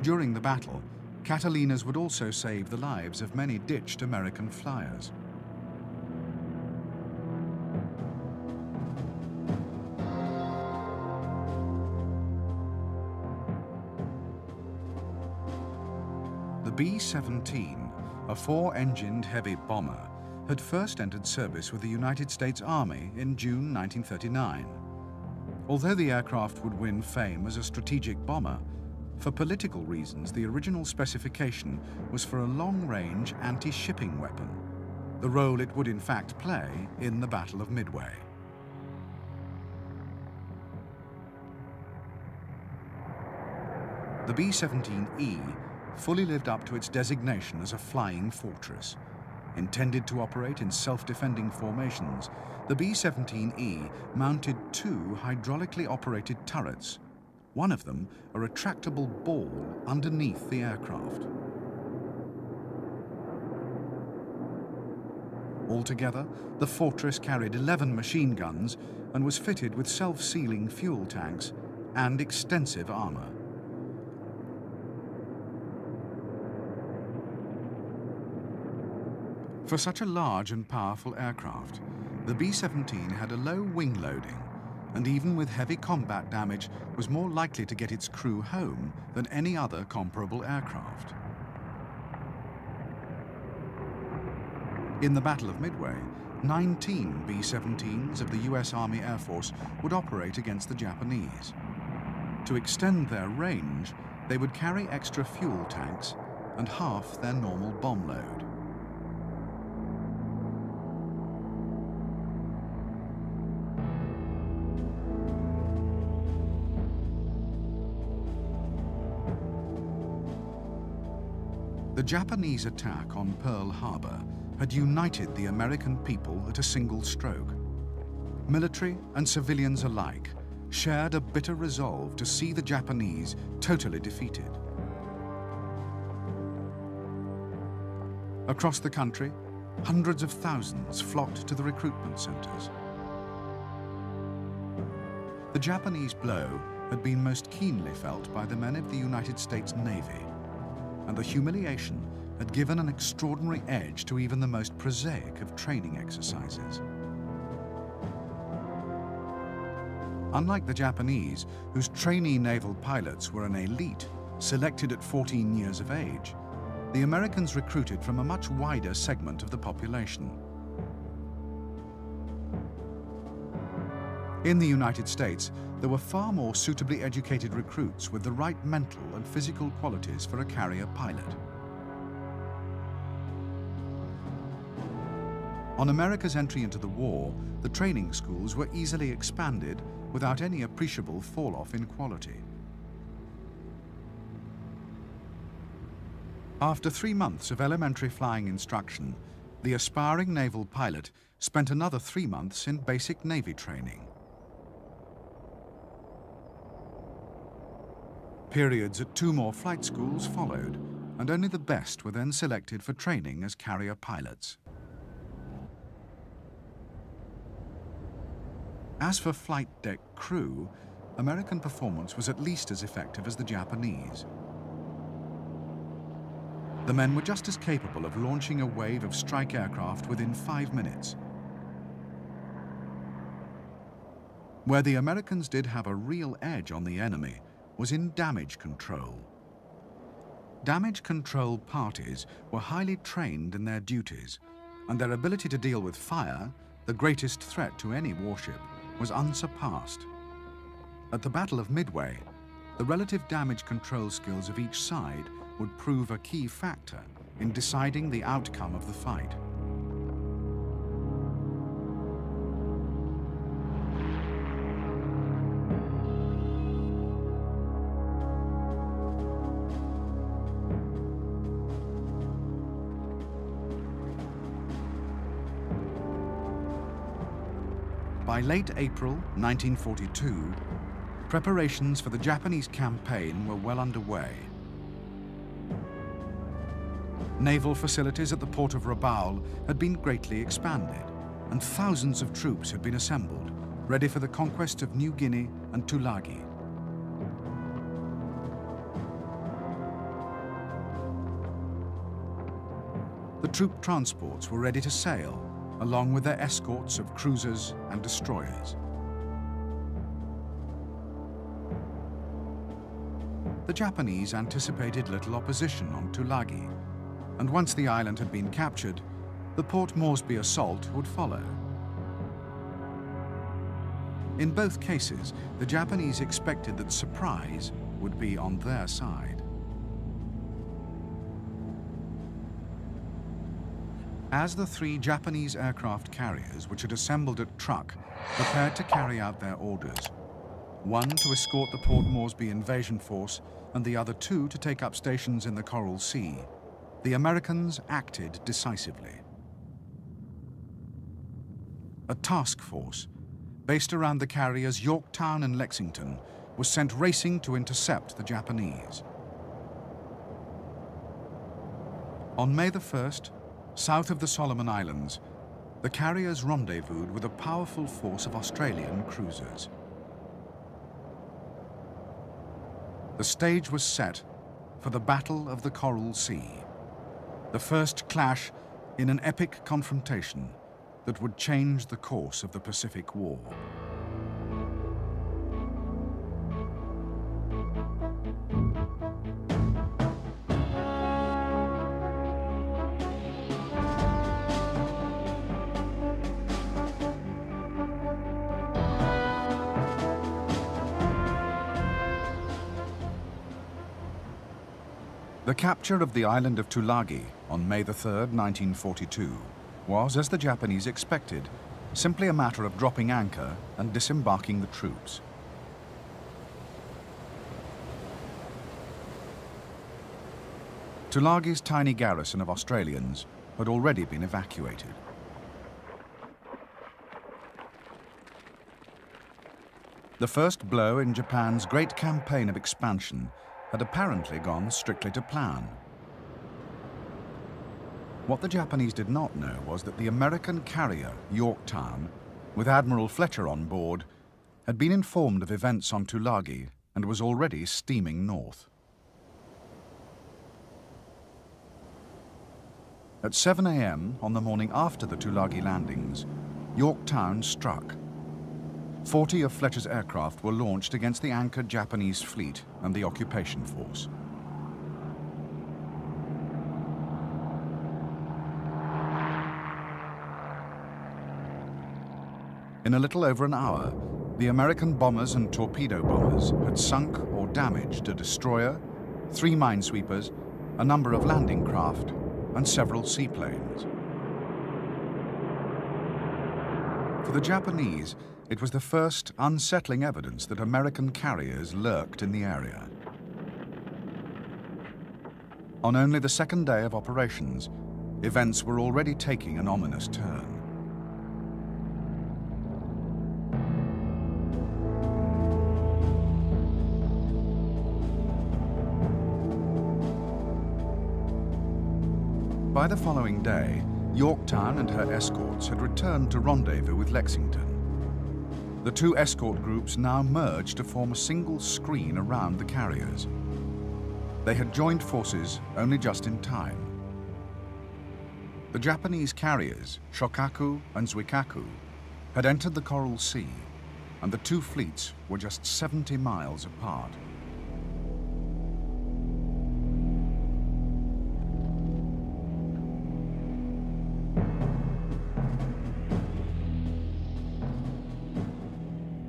During the battle, Catalinas would also save the lives of many ditched American flyers. The B-17, a 4-engined heavy bomber, had first entered service with the United States Army in June 1939. Although the aircraft would win fame as a strategic bomber, for political reasons the original specification was for a long-range anti-shipping weapon, the role it would in fact play in the Battle of Midway. The B-17E fully lived up to its designation as a flying fortress. Intended to operate in self-defending formations, the B-17E mounted 2 hydraulically operated turrets, one of them a retractable ball underneath the aircraft. Altogether, the fortress carried 11 machine guns and was fitted with self-sealing fuel tanks and extensive armor. For such a large and powerful aircraft, the B-17 had a low wing loading and even with heavy combat damage, was more likely to get its crew home than any other comparable aircraft. In the Battle of Midway, 19 B-17s of the US Army Air Force would operate against the Japanese. To extend their range, they would carry extra fuel tanks and half their normal bomb load. The Japanese attack on Pearl Harbor had united the American people at a single stroke. Military and civilians alike shared a bitter resolve to see the Japanese totally defeated. Across the country, hundreds of thousands flocked to the recruitment centers. The Japanese blow had been most keenly felt by the men of the United States Navy, and the humiliation had given an extraordinary edge to even the most prosaic of training exercises. Unlike the Japanese, whose trainee naval pilots were an elite, selected at 14 years of age, the Americans recruited from a much wider segment of the population. In the United States, there were far more suitably educated recruits with the right mental and physical qualities for a carrier pilot. On America's entry into the war, the training schools were easily expanded without any appreciable fall-off in quality. After 3 months of elementary flying instruction, the aspiring naval pilot spent another 3 months in basic Navy training. Periods at 2 more flight schools followed, and only the best were then selected for training as carrier pilots. As for flight deck crew, American performance was at least as effective as the Japanese. The men were just as capable of launching a wave of strike aircraft within 5 minutes. Where the Americans did have a real edge on the enemy was in damage control. Damage control parties were highly trained in their duties, and their ability to deal with fire, the greatest threat to any warship, was unsurpassed. At the Battle of Midway, the relative damage control skills of each side would prove a key factor in deciding the outcome of the fight. By late April 1942, preparations for the Japanese campaign were well underway. Naval facilities at the port of Rabaul had been greatly expanded, and thousands of troops had been assembled, ready for the conquest of New Guinea and Tulagi. The troop transports were ready to sail, along with their escorts of cruisers and destroyers. The Japanese anticipated little opposition on Tulagi, and once the island had been captured, the Port Moresby assault would follow. In both cases, the Japanese expected that surprise would be on their side. As the 3 Japanese aircraft carriers, which had assembled at Truk, prepared to carry out their orders, one to escort the Port Moresby invasion force and the other 2 to take up stations in the Coral Sea, the Americans acted decisively. A task force, based around the carriers Yorktown and Lexington, was sent racing to intercept the Japanese. On May the 1st, south of the Solomon Islands, the carriers rendezvoused with a powerful force of Australian cruisers. The stage was set for the Battle of the Coral Sea, the first clash in an epic confrontation that would change the course of the Pacific War. The capture of the island of Tulagi on May 3, 1942, was, as the Japanese expected, simply a matter of dropping anchor and disembarking the troops. Tulagi's tiny garrison of Australians had already been evacuated. The first blow in Japan's great campaign of expansion had apparently gone strictly to plan. What the Japanese did not know was that the American carrier Yorktown, with Admiral Fletcher on board, had been informed of events on Tulagi and was already steaming north. At 7 a.m. on the morning after the Tulagi landings, Yorktown struck. 40 of Fletcher's aircraft were launched against the anchored Japanese fleet and the occupation force. In a little over an hour, the American bombers and torpedo bombers had sunk or damaged a destroyer, 3 minesweepers, a number of landing craft, and several seaplanes. For the Japanese, it was the first unsettling evidence that American carriers lurked in the area. On only the second day of operations, events were already taking an ominous turn. By the following day, Yorktown and her escorts had returned to rendezvous with Lexington. The 2 escort groups now merged to form a single screen around the carriers. They had joined forces only just in time. The Japanese carriers, Shokaku and Zuikaku, had entered the Coral Sea, and the 2 fleets were just 70 miles apart.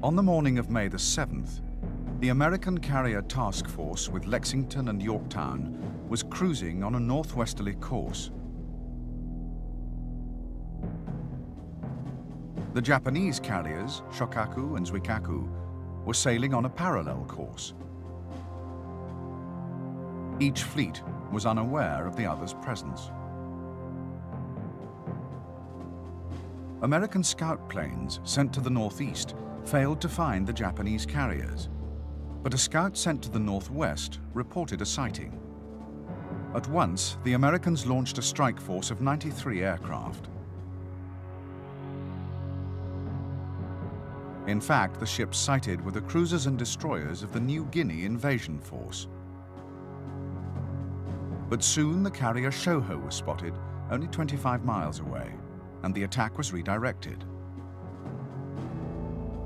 On the morning of May the 7th, the American carrier task force with Lexington and Yorktown was cruising on a northwesterly course. The Japanese carriers, Shokaku and Zuikaku, were sailing on a parallel course. Each fleet was unaware of the other's presence. American scout planes sent to the northeast failed to find the Japanese carriers, but a scout sent to the northwest reported a sighting. At once, the Americans launched a strike force of 93 aircraft. In fact, the ships sighted were the cruisers and destroyers of the New Guinea invasion force. But soon the carrier Shoho was spotted, only 25 miles away, and the attack was redirected.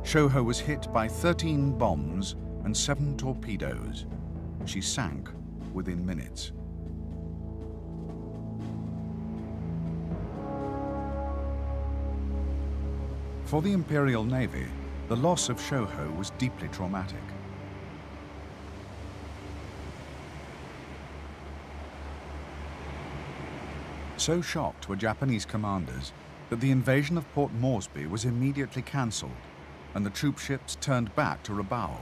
Shoho was hit by 13 bombs and 7 torpedoes. She sank within minutes. For the Imperial Navy, the loss of Shoho was deeply traumatic. So shocked were Japanese commanders that the invasion of Port Moresby was immediately cancelled, and the troop ships turned back to Rabaul.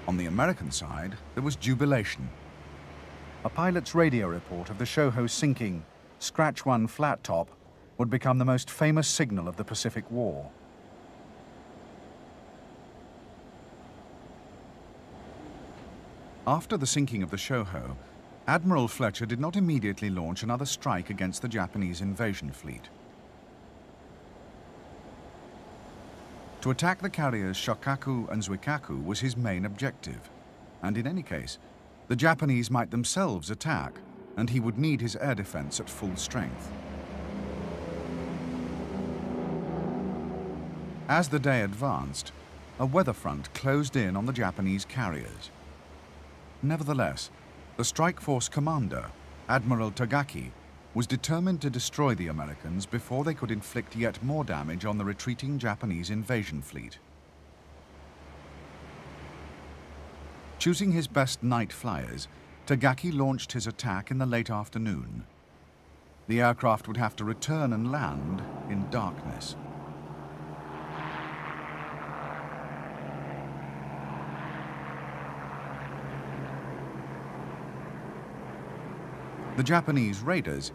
On the American side, there was jubilation. A pilot's radio report of the Shoho's sinking, Scratch 1 flat top, would become the most famous signal of the Pacific War. After the sinking of the Shoho, Admiral Fletcher did not immediately launch another strike against the Japanese invasion fleet. To attack the carriers Shokaku and Zuikaku was his main objective, and in any case, the Japanese might themselves attack, and he would need his air defense at full strength. As the day advanced, a weather front closed in on the Japanese carriers. Nevertheless, the strike force commander, Admiral Tagaki, was determined to destroy the Americans before they could inflict yet more damage on the retreating Japanese invasion fleet. Choosing his best night flyers, Tagaki launched his attack in the late afternoon. The aircraft would have to return and land in darkness. The Japanese raiders,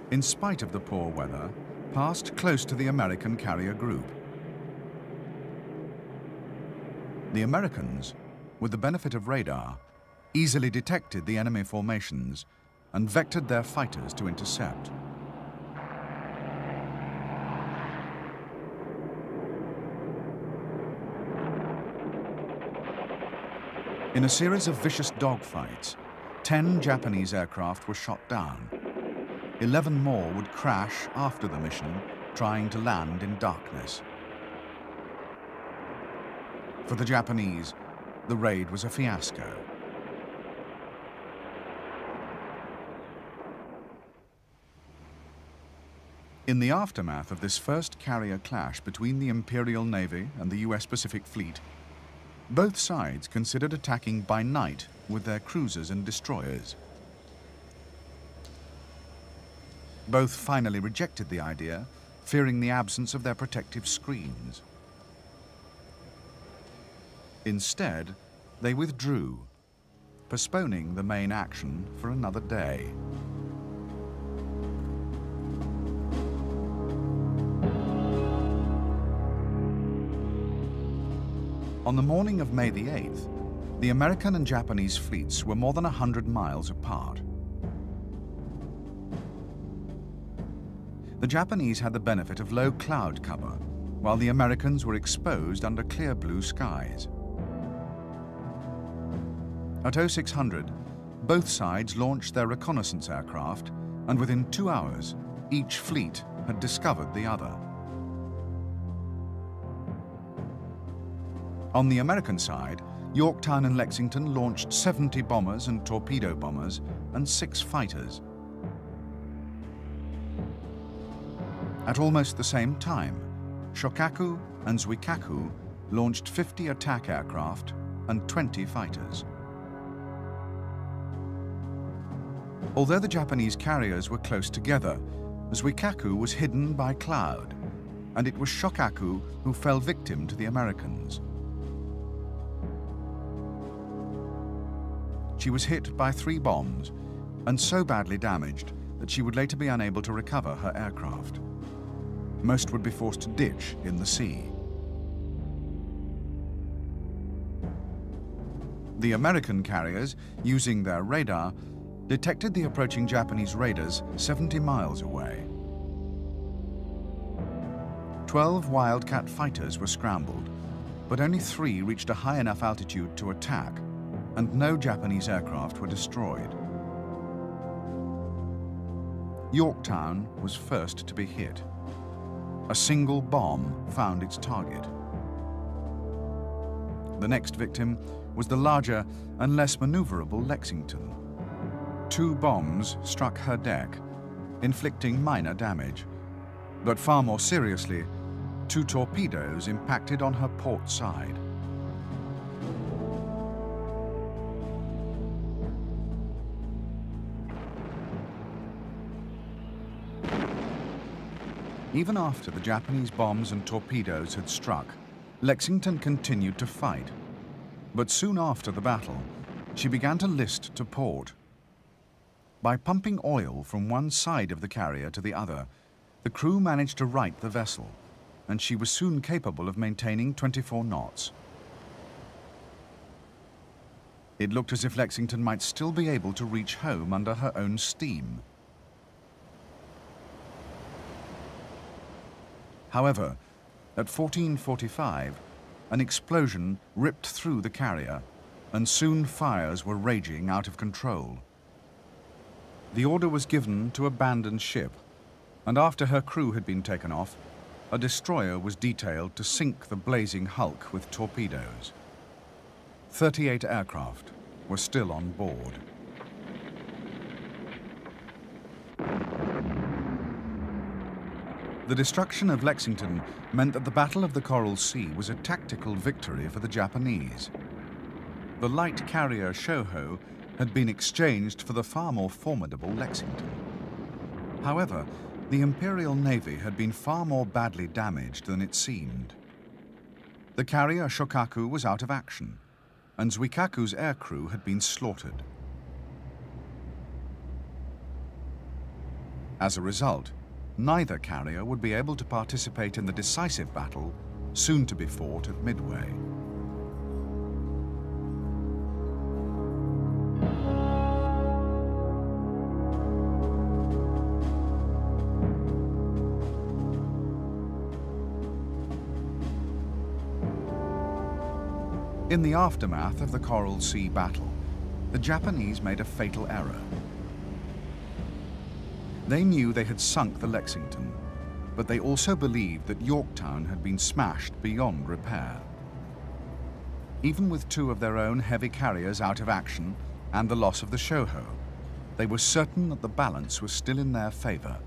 in spite of the poor weather, passed close to the American carrier group. The Americans, with the benefit of radar, easily detected the enemy formations and vectored their fighters to intercept. In a series of vicious dogfights, 10 Japanese aircraft were shot down. 11 more would crash after the mission, trying to land in darkness. For the Japanese, the raid was a fiasco. In the aftermath of this first carrier clash between the Imperial Navy and the US Pacific Fleet, both sides considered attacking by night with their cruisers and destroyers. Both finally rejected the idea, fearing the absence of their protective screens. Instead, they withdrew, postponing the main action for another day. On the morning of May the 8th, the American and Japanese fleets were more than 100 miles apart. The Japanese had the benefit of low cloud cover, while the Americans were exposed under clear blue skies. At 0600, both sides launched their reconnaissance aircraft, and within 2 hours, each fleet had discovered the other. On the American side, Yorktown and Lexington launched 70 bombers and torpedo bombers and 6 fighters. At almost the same time, Shokaku and Zuikaku launched 50 attack aircraft and 20 fighters. Although the Japanese carriers were close together, Zuikaku was hidden by cloud, and it was Shokaku who fell victim to the Americans. She was hit by 3 bombs and so badly damaged that she would later be unable to recover her aircraft. Most would be forced to ditch in the sea. The American carriers, using their radar, detected the approaching Japanese raiders 70 miles away. 12 Wildcat fighters were scrambled, but only 3 reached a high enough altitude to attack, and no Japanese aircraft were destroyed. Yorktown was first to be hit. A single bomb found its target. The next victim was the larger and less maneuverable Lexington. 2 bombs struck her deck, inflicting minor damage. But far more seriously, 2 torpedoes impacted on her port side. Even after the Japanese bombs and torpedoes had struck, Lexington continued to fight. But soon after the battle, she began to list to port. By pumping oil from one side of the carrier to the other, the crew managed to right the vessel, and she was soon capable of maintaining 24 knots. It looked as if Lexington might still be able to reach home under her own steam. However, at 14:45, an explosion ripped through the carrier, and soon fires were raging out of control. The order was given to abandon ship, and after her crew had been taken off, a destroyer was detailed to sink the blazing hulk with torpedoes. 38 aircraft were still on board. The destruction of Lexington meant that the Battle of the Coral Sea was a tactical victory for the Japanese. the light carrier Shoho had been exchanged for the far more formidable Lexington. However, the Imperial Navy had been far more badly damaged than it seemed. The carrier Shokaku was out of action, and Zuikaku's aircrew had been slaughtered. As a result, neither carrier would be able to participate in the decisive battle soon to be fought at Midway. In the aftermath of the Coral Sea battle, the Japanese made a fatal error. They knew they had sunk the Lexington, but they also believed that Yorktown had been smashed beyond repair. Even with two of their own heavy carriers out of action and the loss of the Shoho, they were certain that the balance was still in their favor.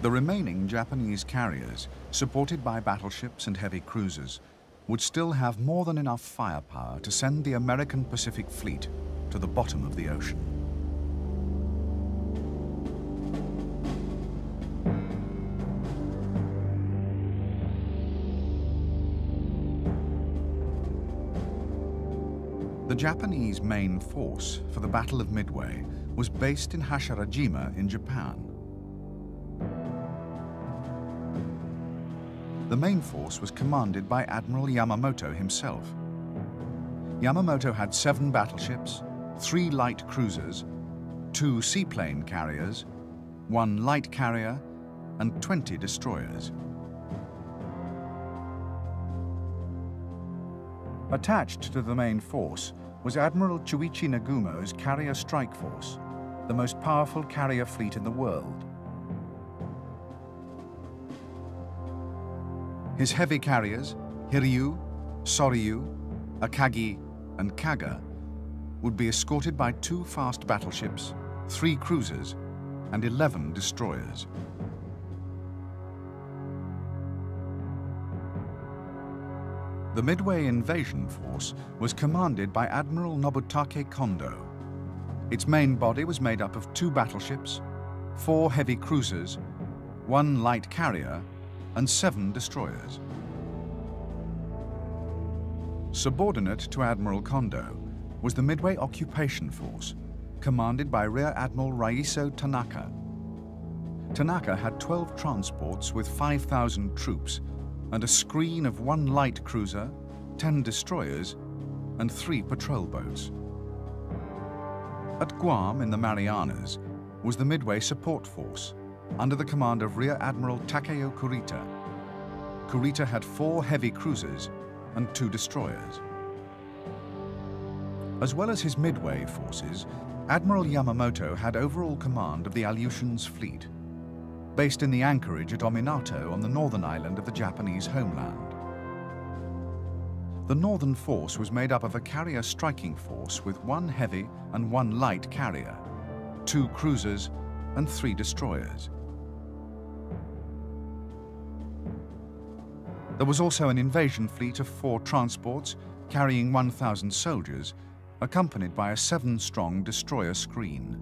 The remaining Japanese carriers, supported by battleships and heavy cruisers, would still have more than enough firepower to send the American Pacific Fleet to the bottom of the ocean. The Japanese main force for the Battle of Midway was based in Hashirajima in Japan. The main force was commanded by Admiral Yamamoto himself. Yamamoto had 7 battleships, 3 light cruisers, 2 seaplane carriers, 1 light carrier, and 20 destroyers. Attached to the main force was Admiral Chuichi Nagumo's carrier strike force, the most powerful carrier fleet in the world. His heavy carriers, Hiryu, Soryu, Akagi, and Kaga, would be escorted by 2 fast battleships, 3 cruisers, and 11 destroyers. The Midway invasion force was commanded by Admiral Nobutake Kondo. Its main body was made up of 2 battleships, 4 heavy cruisers, 1 light carrier, and 7 destroyers. Subordinate to Admiral Kondo was the Midway Occupation Force, commanded by Rear Admiral Raiso Tanaka. Tanaka had 12 transports with 5,000 troops and a screen of 1 light cruiser, 10 destroyers, and 3 patrol boats. At Guam in the Marianas was the Midway Support Force, under the command of Rear Admiral Takeo Kurita. Kurita had 4 heavy cruisers and 2 destroyers. As well as his Midway forces, Admiral Yamamoto had overall command of the Aleutians fleet, based in the anchorage at Ominato on the northern island of the Japanese homeland. The northern force was made up of a carrier striking force with 1 heavy and 1 light carrier, 2 cruisers, and 3 destroyers. There was also an invasion fleet of 4 transports carrying 1,000 soldiers, accompanied by a 7-strong destroyer screen.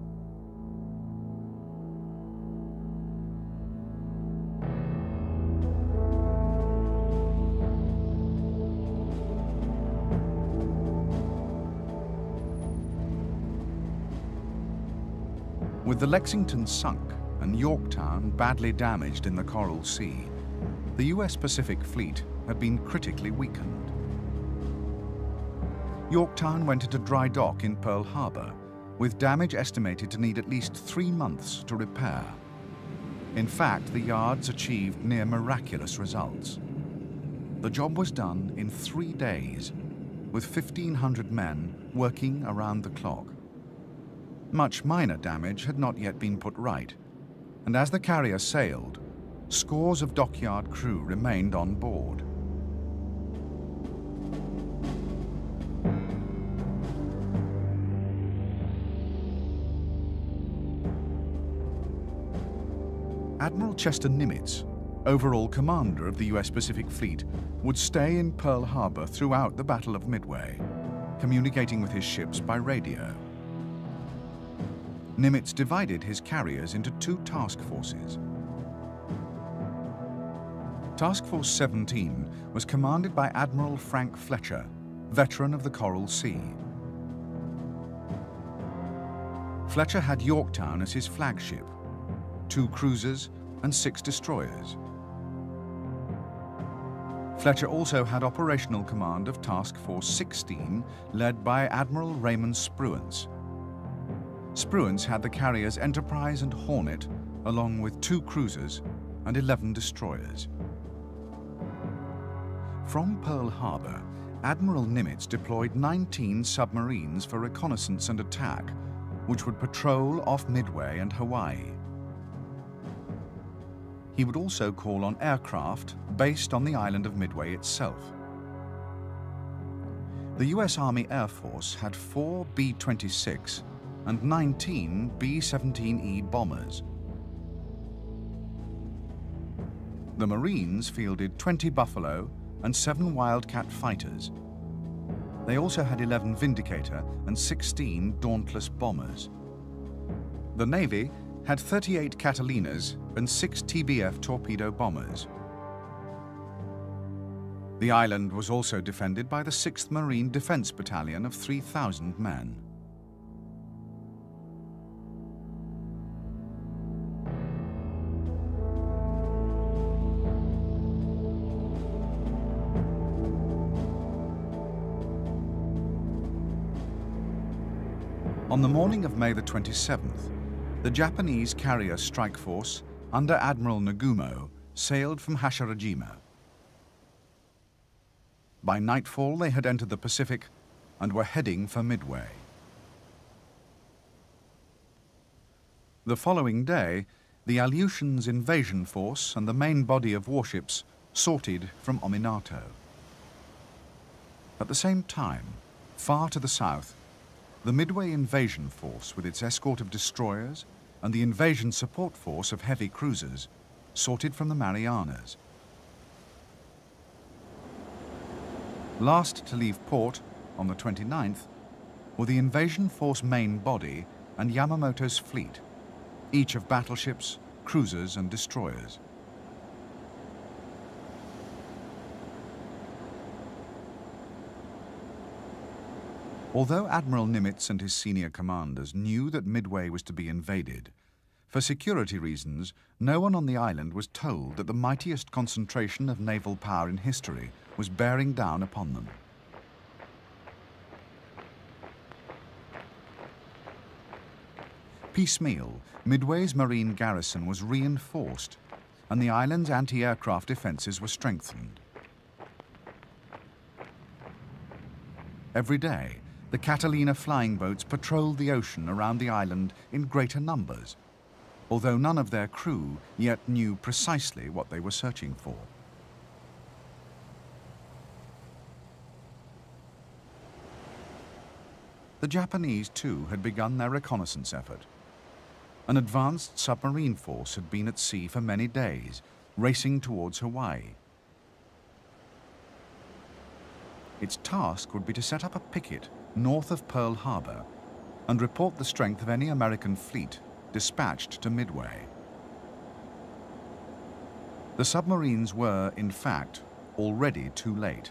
With the Lexington sunk and Yorktown badly damaged in the Coral Sea, the US Pacific Fleet had been critically weakened. Yorktown went into dry dock in Pearl Harbor, with damage estimated to need at least 3 months to repair. In fact, the yards achieved near miraculous results. The job was done in 3 days, with 1,500 men working around the clock. Much minor damage had not yet been put right, and as the carrier sailed, scores of dockyard crew remained on board. Admiral Chester Nimitz, overall commander of the US Pacific Fleet, would stay in Pearl Harbor throughout the Battle of Midway, communicating with his ships by radio. Nimitz divided his carriers into two task forces. Task Force 17 was commanded by Admiral Frank Fletcher, veteran of the Coral Sea. Fletcher had Yorktown as his flagship, 2 cruisers and 6 destroyers. Fletcher also had operational command of Task Force 16, led by Admiral Raymond Spruance. Spruance had the carriers Enterprise and Hornet, along with 2 cruisers and 11 destroyers. From Pearl Harbor, Admiral Nimitz deployed 19 submarines for reconnaissance and attack, which would patrol off Midway and Hawaii. He would also call on aircraft based on the island of Midway itself. The US Army Air Force had 4 B-26 and 19 B-17E bombers. The Marines fielded 20 Buffalo and 7 Wildcat fighters. They also had 11 Vindicator and 16 Dauntless bombers. The Navy had 38 Catalinas and 6 TBF torpedo bombers. The island was also defended by the 6th Marine Defense Battalion of 3,000 men. On the morning of May the 27th, the Japanese carrier strike force under Admiral Nagumo sailed from Hashirajima. By nightfall, they had entered the Pacific and were heading for Midway. The following day, the Aleutians invasion force and the main body of warships sorted from Ominato. At the same time, far to the south, the Midway invasion force with its escort of destroyers and the invasion support force of heavy cruisers sorted from the Marianas. Last to leave port, on the 29th, were the invasion force main body and Yamamoto's fleet, each of battleships, cruisers and destroyers. Although Admiral Nimitz and his senior commanders knew that Midway was to be invaded, for security reasons, no one on the island was told that the mightiest concentration of naval power in history was bearing down upon them. Piecemeal, Midway's marine garrison was reinforced, and the island's anti-aircraft defenses were strengthened. Every day, the Catalina flying boats patrolled the ocean around the island in greater numbers, although none of their crew yet knew precisely what they were searching for. The Japanese, too, had begun their reconnaissance effort. An advanced submarine force had been at sea for many days, racing towards Hawaii. Its task would be to set up a picket north of Pearl Harbor and report the strength of any American fleet dispatched to Midway. The submarines were, in fact, already too late.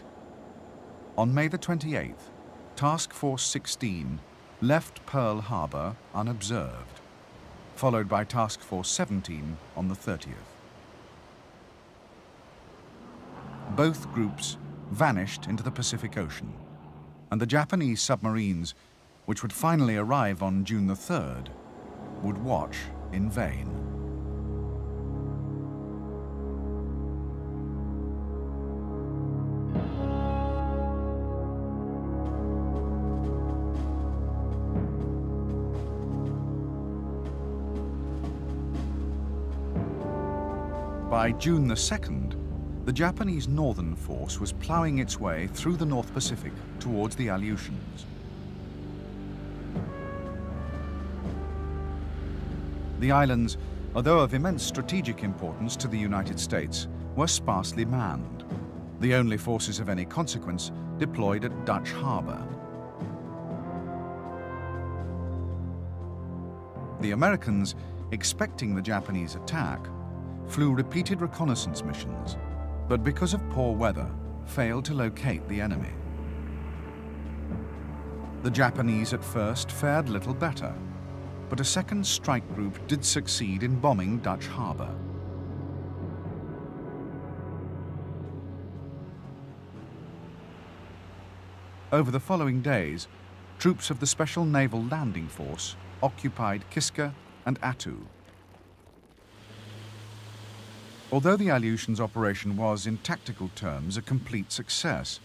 On May the 28th, Task Force 16 left Pearl Harbor unobserved, followed by Task Force 17 on the 30th. Both groups vanished into the Pacific Ocean, and the Japanese submarines, which would finally arrive on June the 3rd, would watch in vain. By June the 2nd, the Japanese northern force was ploughing its way through the North Pacific towards the Aleutians. The islands although of immense strategic importance to the United States, were sparsely manned, the only forces of any consequence deployed at Dutch Harbor. The Americans, expecting the Japanese attack, flew repeated reconnaissance missions, but because of poor weather, failed to locate the enemy. The Japanese at first fared little better, but a second strike group did succeed in bombing Dutch Harbor. Over the following days, troops of the Special Naval Landing Force occupied Kiska and Attu. Although the Aleutians operation was, in tactical terms, a complete success,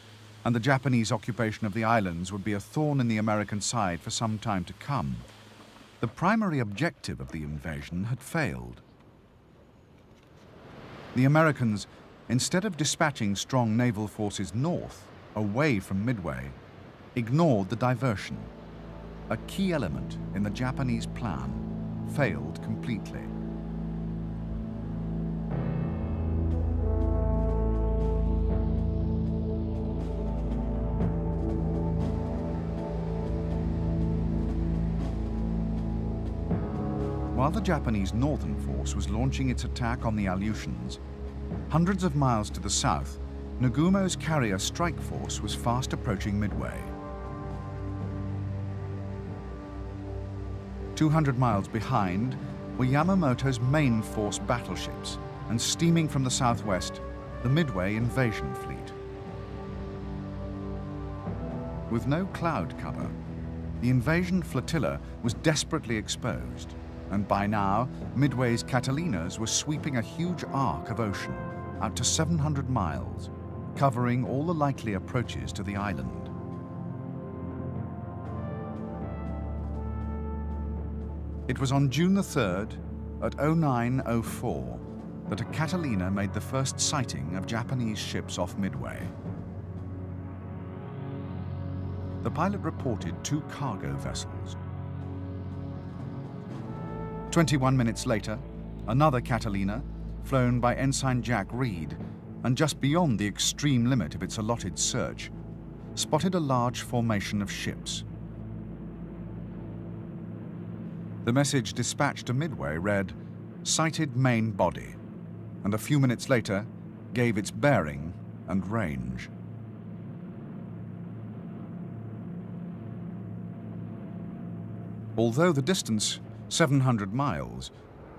and the Japanese occupation of the islands would be a thorn in the American side for some time to come, the primary objective of the invasion had failed. The Americans, instead of dispatching strong naval forces north, away from Midway, ignored the diversion. A key element in the Japanese plan failed completely. While the Japanese northern force was launching its attack on the Aleutians, hundreds of miles to the south, Nagumo's carrier strike force was fast approaching Midway. 200 miles behind were Yamamoto's main force battleships, and steaming from the southwest, the Midway invasion fleet. With no cloud cover, the invasion flotilla was desperately exposed, and by now, Midway's Catalinas were sweeping a huge arc of ocean out to 700 miles, covering all the likely approaches to the island. It was on June the 3rd, at 09:04, that a Catalina made the first sighting of Japanese ships off Midway. The pilot reported 2 cargo vessels. 21 minutes later, another Catalina, flown by Ensign Jack Reed, and just beyond the extreme limit of its allotted search, spotted a large formation of ships. The message dispatched to Midway read, "Sighted main body," and a few minutes later gave its bearing and range. Although the distance, 700 miles,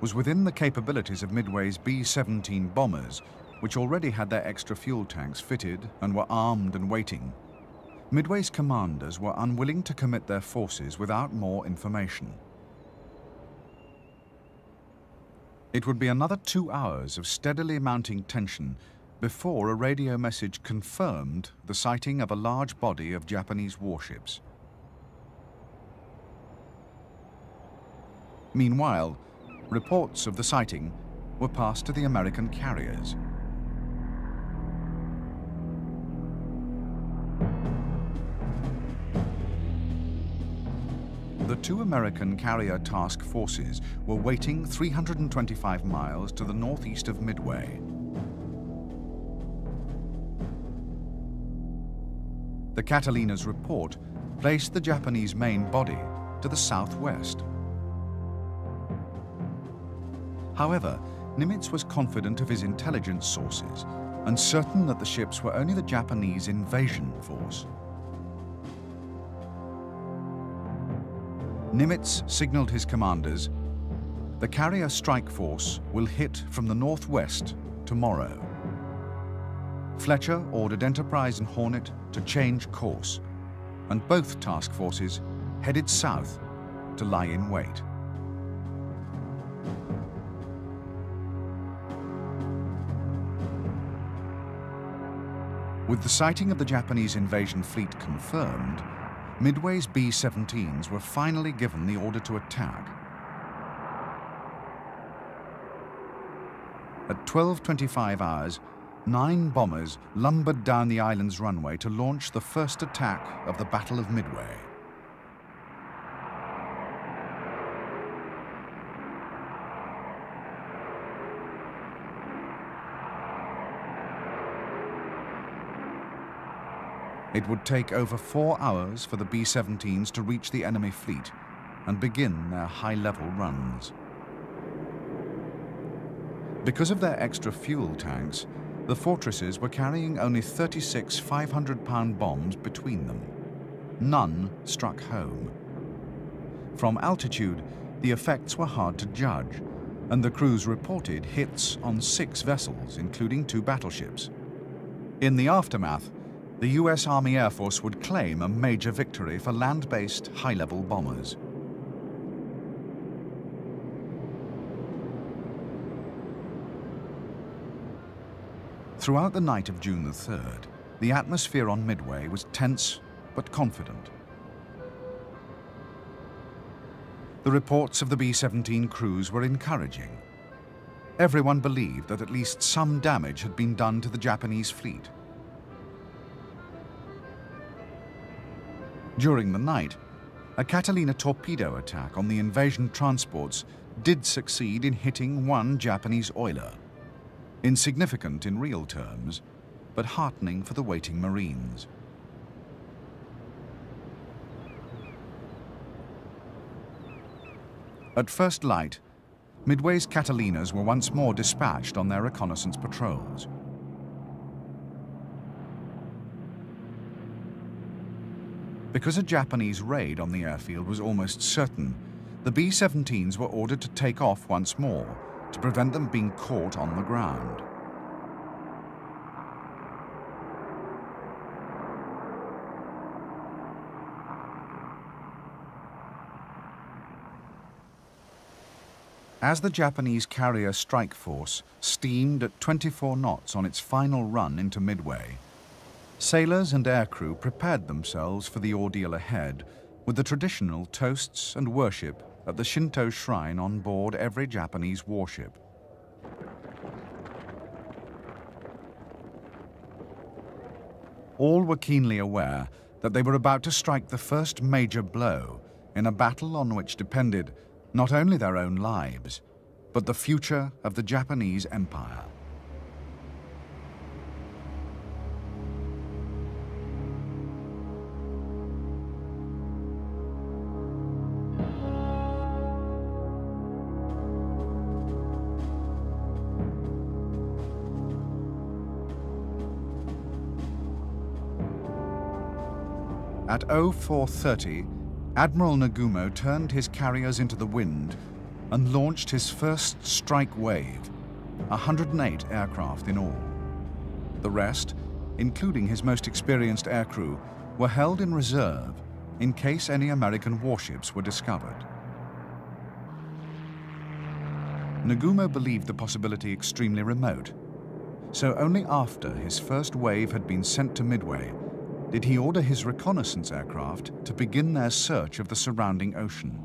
was within the capabilities of Midway's B-17 bombers, which already had their extra fuel tanks fitted and were armed and waiting, Midway's commanders were unwilling to commit their forces without more information. It would be another 2 hours of steadily mounting tension before a radio message confirmed the sighting of a large body of Japanese warships. Meanwhile, reports of the sighting were passed to the American carriers. The 2 American carrier task forces were waiting 325 miles to the northeast of Midway. The Catalina's report placed the Japanese main body to the southwest. However, Nimitz was confident of his intelligence sources and certain that the ships were only the Japanese invasion force. Nimitz signaled his commanders, "The carrier strike force will hit from the northwest tomorrow." Fletcher ordered Enterprise and Hornet to change course, and both task forces headed south to lie in wait. With the sighting of the Japanese invasion fleet confirmed, Midway's B-17s were finally given the order to attack. At 12:25 hours, 9 bombers lumbered down the island's runway to launch the first attack of the Battle of Midway. It would take over 4 hours for the B-17s to reach the enemy fleet and begin their high-level runs. Because of their extra fuel tanks, the fortresses were carrying only 36 500-pound bombs between them. None struck home. From altitude, the effects were hard to judge, and the crews reported hits on 6 vessels, including 2 battleships. In the aftermath, the US Army Air Force would claim a major victory for land-based high-level bombers. Throughout the night of June the 3rd, the atmosphere on Midway was tense but confident. The reports of the B-17 crews were encouraging. Everyone believed that at least some damage had been done to the Japanese fleet. During the night, a Catalina torpedo attack on the invasion transports did succeed in hitting 1 Japanese oiler. Insignificant in real terms, but heartening for the waiting Marines. At first light, Midway's Catalinas were once more dispatched on their reconnaissance patrols. Because a Japanese raid on the airfield was almost certain, the B-17s were ordered to take off once more to prevent them being caught on the ground. As the Japanese carrier strike force steamed at 24 knots on its final run into Midway, sailors and aircrew prepared themselves for the ordeal ahead with the traditional toasts and worship at the Shinto shrine on board every Japanese warship. All were keenly aware that they were about to strike the first major blow in a battle on which depended not only their own lives, but the future of the Japanese Empire. At 0430, Admiral Nagumo turned his carriers into the wind and launched his first strike wave, 108 aircraft in all. The rest, including his most experienced aircrew, were held in reserve in case any American warships were discovered. Nagumo believed the possibility extremely remote, so only after his first wave had been sent to Midway did he order his reconnaissance aircraft to begin their search of the surrounding ocean.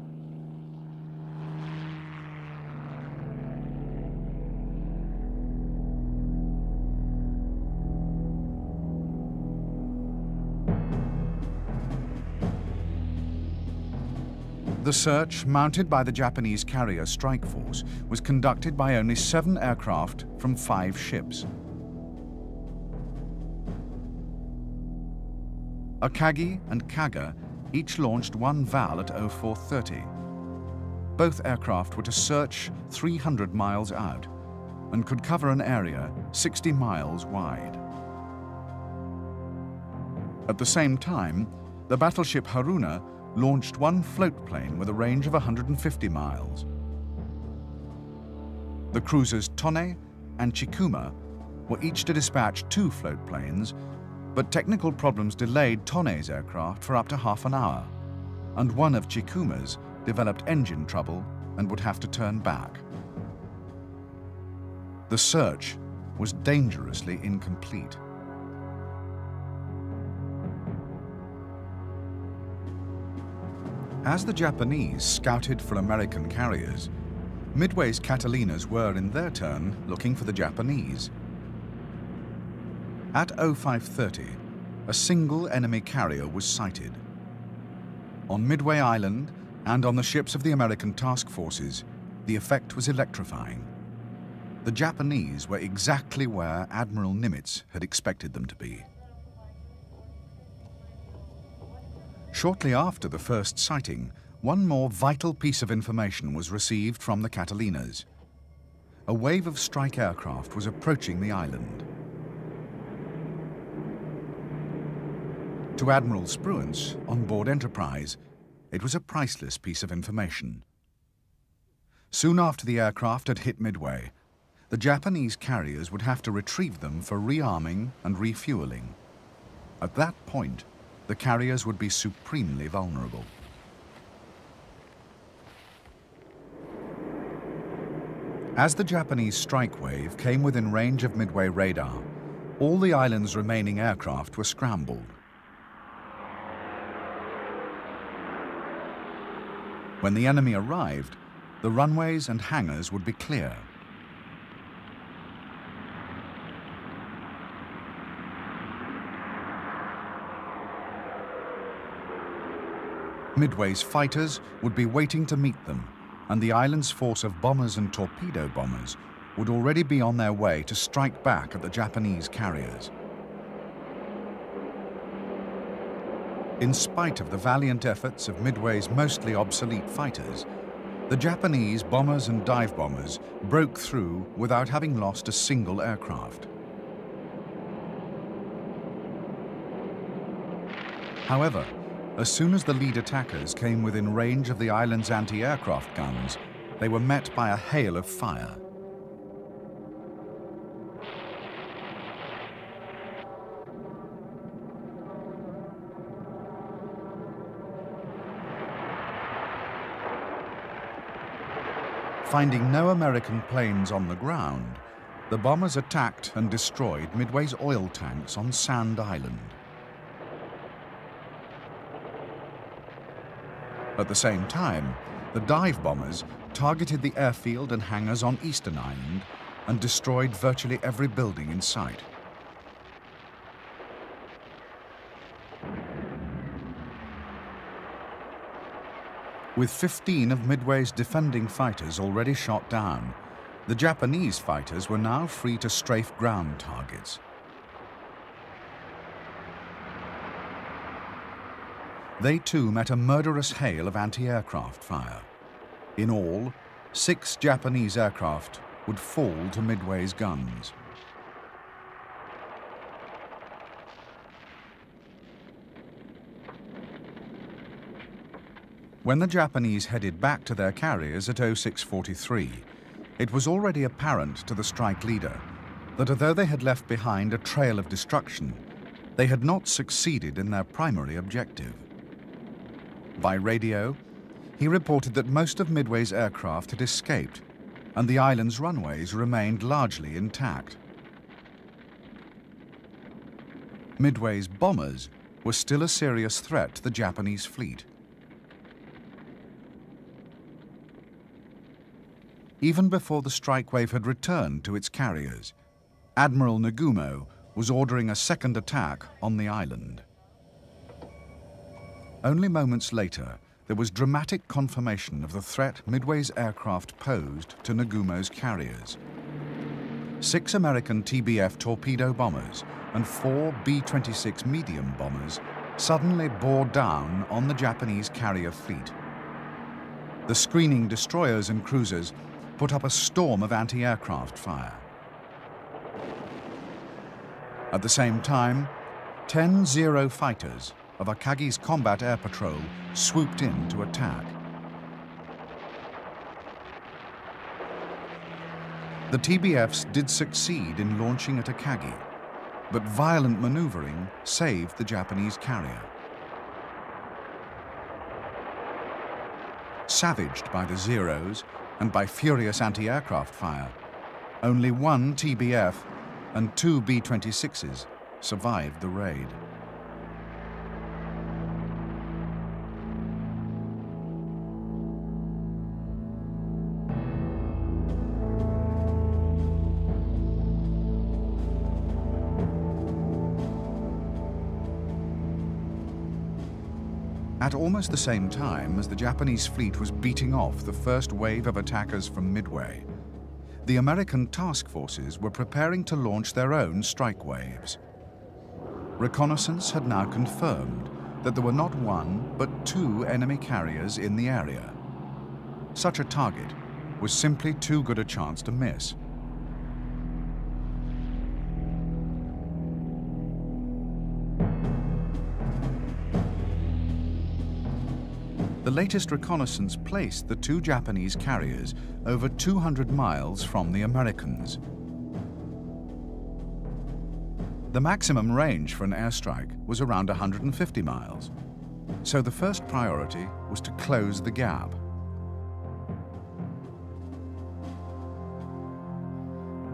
The search, mounted by the Japanese carrier strike force, was conducted by only 7 aircraft from 5 ships. Akagi and Kaga each launched 1 Val at 0430. Both aircraft were to search 300 miles out and could cover an area 60 miles wide. At the same time, the battleship Haruna launched 1 float plane with a range of 150 miles. The cruisers Tone and Chikuma were each to dispatch 2 float planes, but technical problems delayed Tone's aircraft for up to half an hour, and one of Chikuma's developed engine trouble and would have to turn back. The search was dangerously incomplete. As the Japanese scouted for American carriers, Midway's Catalinas were, in their turn, looking for the Japanese. At 0530, a single enemy carrier was sighted. On Midway Island and on the ships of the American task forces, the effect was electrifying. The Japanese were exactly where Admiral Nimitz had expected them to be. Shortly after the first sighting, one more vital piece of information was received from the Catalinas. A wave of strike aircraft was approaching the island. To Admiral Spruance, on board Enterprise, it was a priceless piece of information. Soon after the aircraft had hit Midway, the Japanese carriers would have to retrieve them for rearming and refueling. At that point, the carriers would be supremely vulnerable. As the Japanese strike wave came within range of Midway radar, all the island's remaining aircraft were scrambled. When the enemy arrived, the runways and hangars would be clear. Midway's fighters would be waiting to meet them, and the island's force of bombers and torpedo bombers would already be on their way to strike back at the Japanese carriers. In spite of the valiant efforts of Midway's mostly obsolete fighters, the Japanese bombers and dive bombers broke through without having lost a single aircraft. However, as soon as the lead attackers came within range of the island's anti-aircraft guns, they were met by a hail of fire. Finding no American planes on the ground, the bombers attacked and destroyed Midway's oil tanks on Sand Island. At the same time, the dive bombers targeted the airfield and hangars on Eastern Island and destroyed virtually every building in sight. With 15 of Midway's defending fighters already shot down, the Japanese fighters were now free to strafe ground targets. They too met a murderous hail of anti-aircraft fire. In all, 6 Japanese aircraft would fall to Midway's guns. When the Japanese headed back to their carriers at 0643, it was already apparent to the strike leader that although they had left behind a trail of destruction, they had not succeeded in their primary objective. By radio, he reported that most of Midway's aircraft had escaped and the island's runways remained largely intact. Midway's bombers were still a serious threat to the Japanese fleet. Even before the strike wave had returned to its carriers, Admiral Nagumo was ordering a second attack on the island. Only moments later, there was dramatic confirmation of the threat Midway's aircraft posed to Nagumo's carriers. 6 American TBF torpedo bombers and 4 B-26 medium bombers suddenly bore down on the Japanese carrier fleet. The screening destroyers and cruisers put up a storm of anti-aircraft fire. At the same time, 10 Zero fighters of Akagi's combat air patrol swooped in to attack. The TBFs did succeed in launching at Akagi, but violent maneuvering saved the Japanese carrier. Savaged by the Zeros and by furious anti-aircraft fire, only 1 TBF and 2 B-26s survived the raid. At almost the same time as the Japanese fleet was beating off the first wave of attackers from Midway, the American task forces were preparing to launch their own strike waves. Reconnaissance had now confirmed that there were not one, but two enemy carriers in the area. Such a target was simply too good a chance to miss. The latest reconnaissance placed the two Japanese carriers over 200 miles from the Americans. The maximum range for an airstrike was around 150 miles, so the first priority was to close the gap.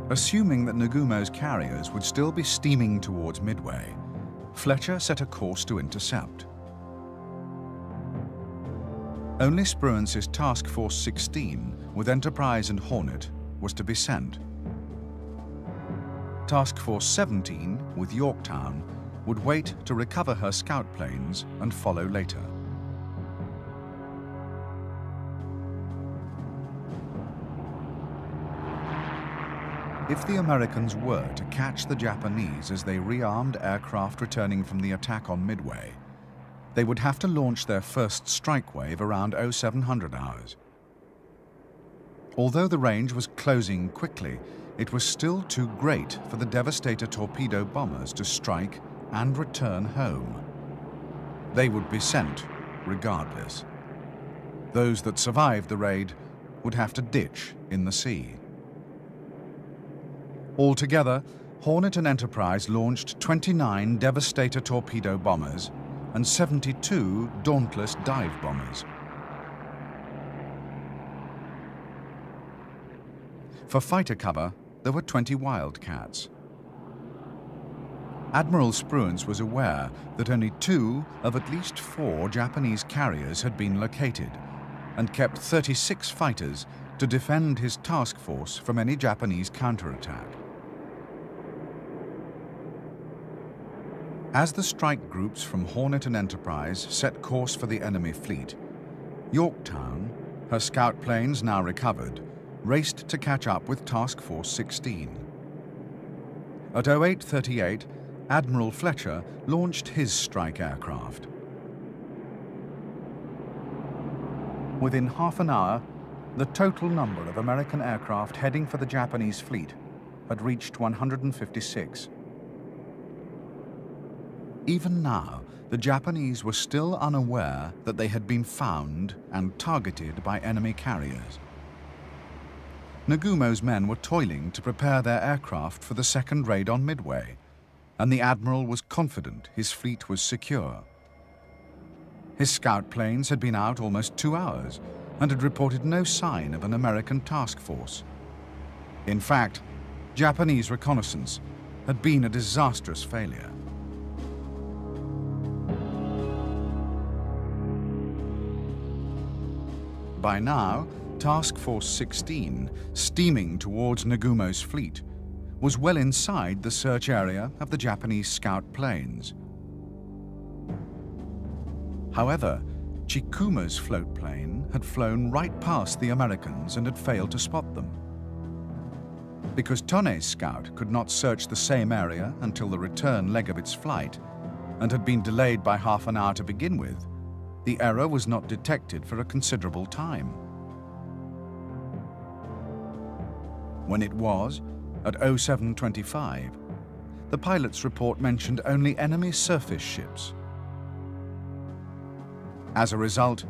Assuming that Nagumo's carriers would still be steaming towards Midway, Fletcher set a course to intercept. Only Spruance's Task Force 16, with Enterprise and Hornet, was to be sent. Task Force 17, with Yorktown, would wait to recover her scout planes and follow later. If the Americans were to catch the Japanese as they rearmed aircraft returning from the attack on Midway, they would have to launch their first strike wave around 0700 hours. Although the range was closing quickly, it was still too great for the Devastator torpedo bombers to strike and return home. They would be sent regardless. Those that survived the raid would have to ditch in the sea. Altogether, Hornet and Enterprise launched 29 Devastator torpedo bombers and 72 Dauntless dive bombers. For fighter cover, there were 20 Wildcats. Admiral Spruance was aware that only 2 of at least 4 Japanese carriers had been located, and kept 36 fighters to defend his task force from any Japanese counterattack. As the strike groups from Hornet and Enterprise set course for the enemy fleet, Yorktown, her scout planes now recovered, raced to catch up with Task Force 16. At 08:38, Admiral Fletcher launched his strike aircraft. Within half an hour, the total number of American aircraft heading for the Japanese fleet had reached 156. Even now, the Japanese were still unaware that they had been found and targeted by enemy carriers. Nagumo's men were toiling to prepare their aircraft for the second raid on Midway, and the Admiral was confident his fleet was secure. His scout planes had been out almost 2 hours and had reported no sign of an American task force. In fact, Japanese reconnaissance had been a disastrous failure. By now, Task Force 16, steaming towards Nagumo's fleet, was well inside the search area of the Japanese scout planes. However, Chikuma's float plane had flown right past the Americans and had failed to spot them. Because Tone's scout could not search the same area until the return leg of its flight, and had been delayed by half an hour to begin with, the error was not detected for a considerable time. When it was, at 07:25, the pilot's report mentioned only enemy surface ships. As a result,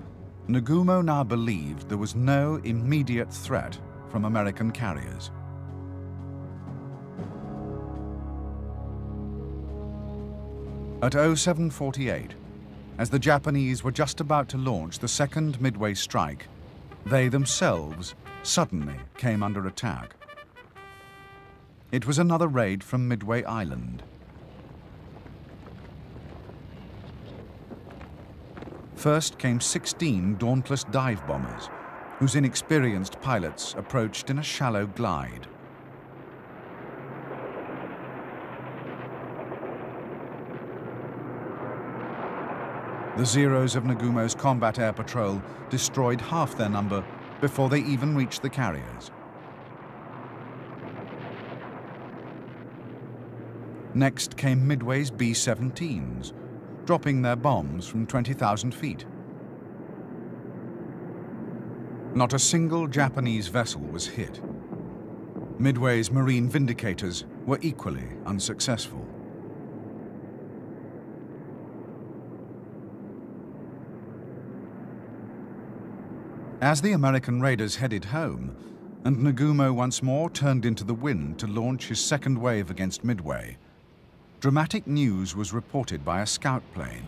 Nagumo now believed there was no immediate threat from American carriers. At 07:48, as the Japanese were just about to launch the second Midway strike, they themselves suddenly came under attack. It was another raid from Midway Island. First came 16 Dauntless dive bombers, whose inexperienced pilots approached in a shallow glide. The Zeros of Nagumo's combat air patrol destroyed half their number before they even reached the carriers. Next came Midway's B-17s, dropping their bombs from 20,000 feet. Not a single Japanese vessel was hit. Midway's marine vindicators were equally unsuccessful. As the American raiders headed home, and Nagumo once more turned into the wind to launch his second wave against Midway, dramatic news was reported by a scout plane.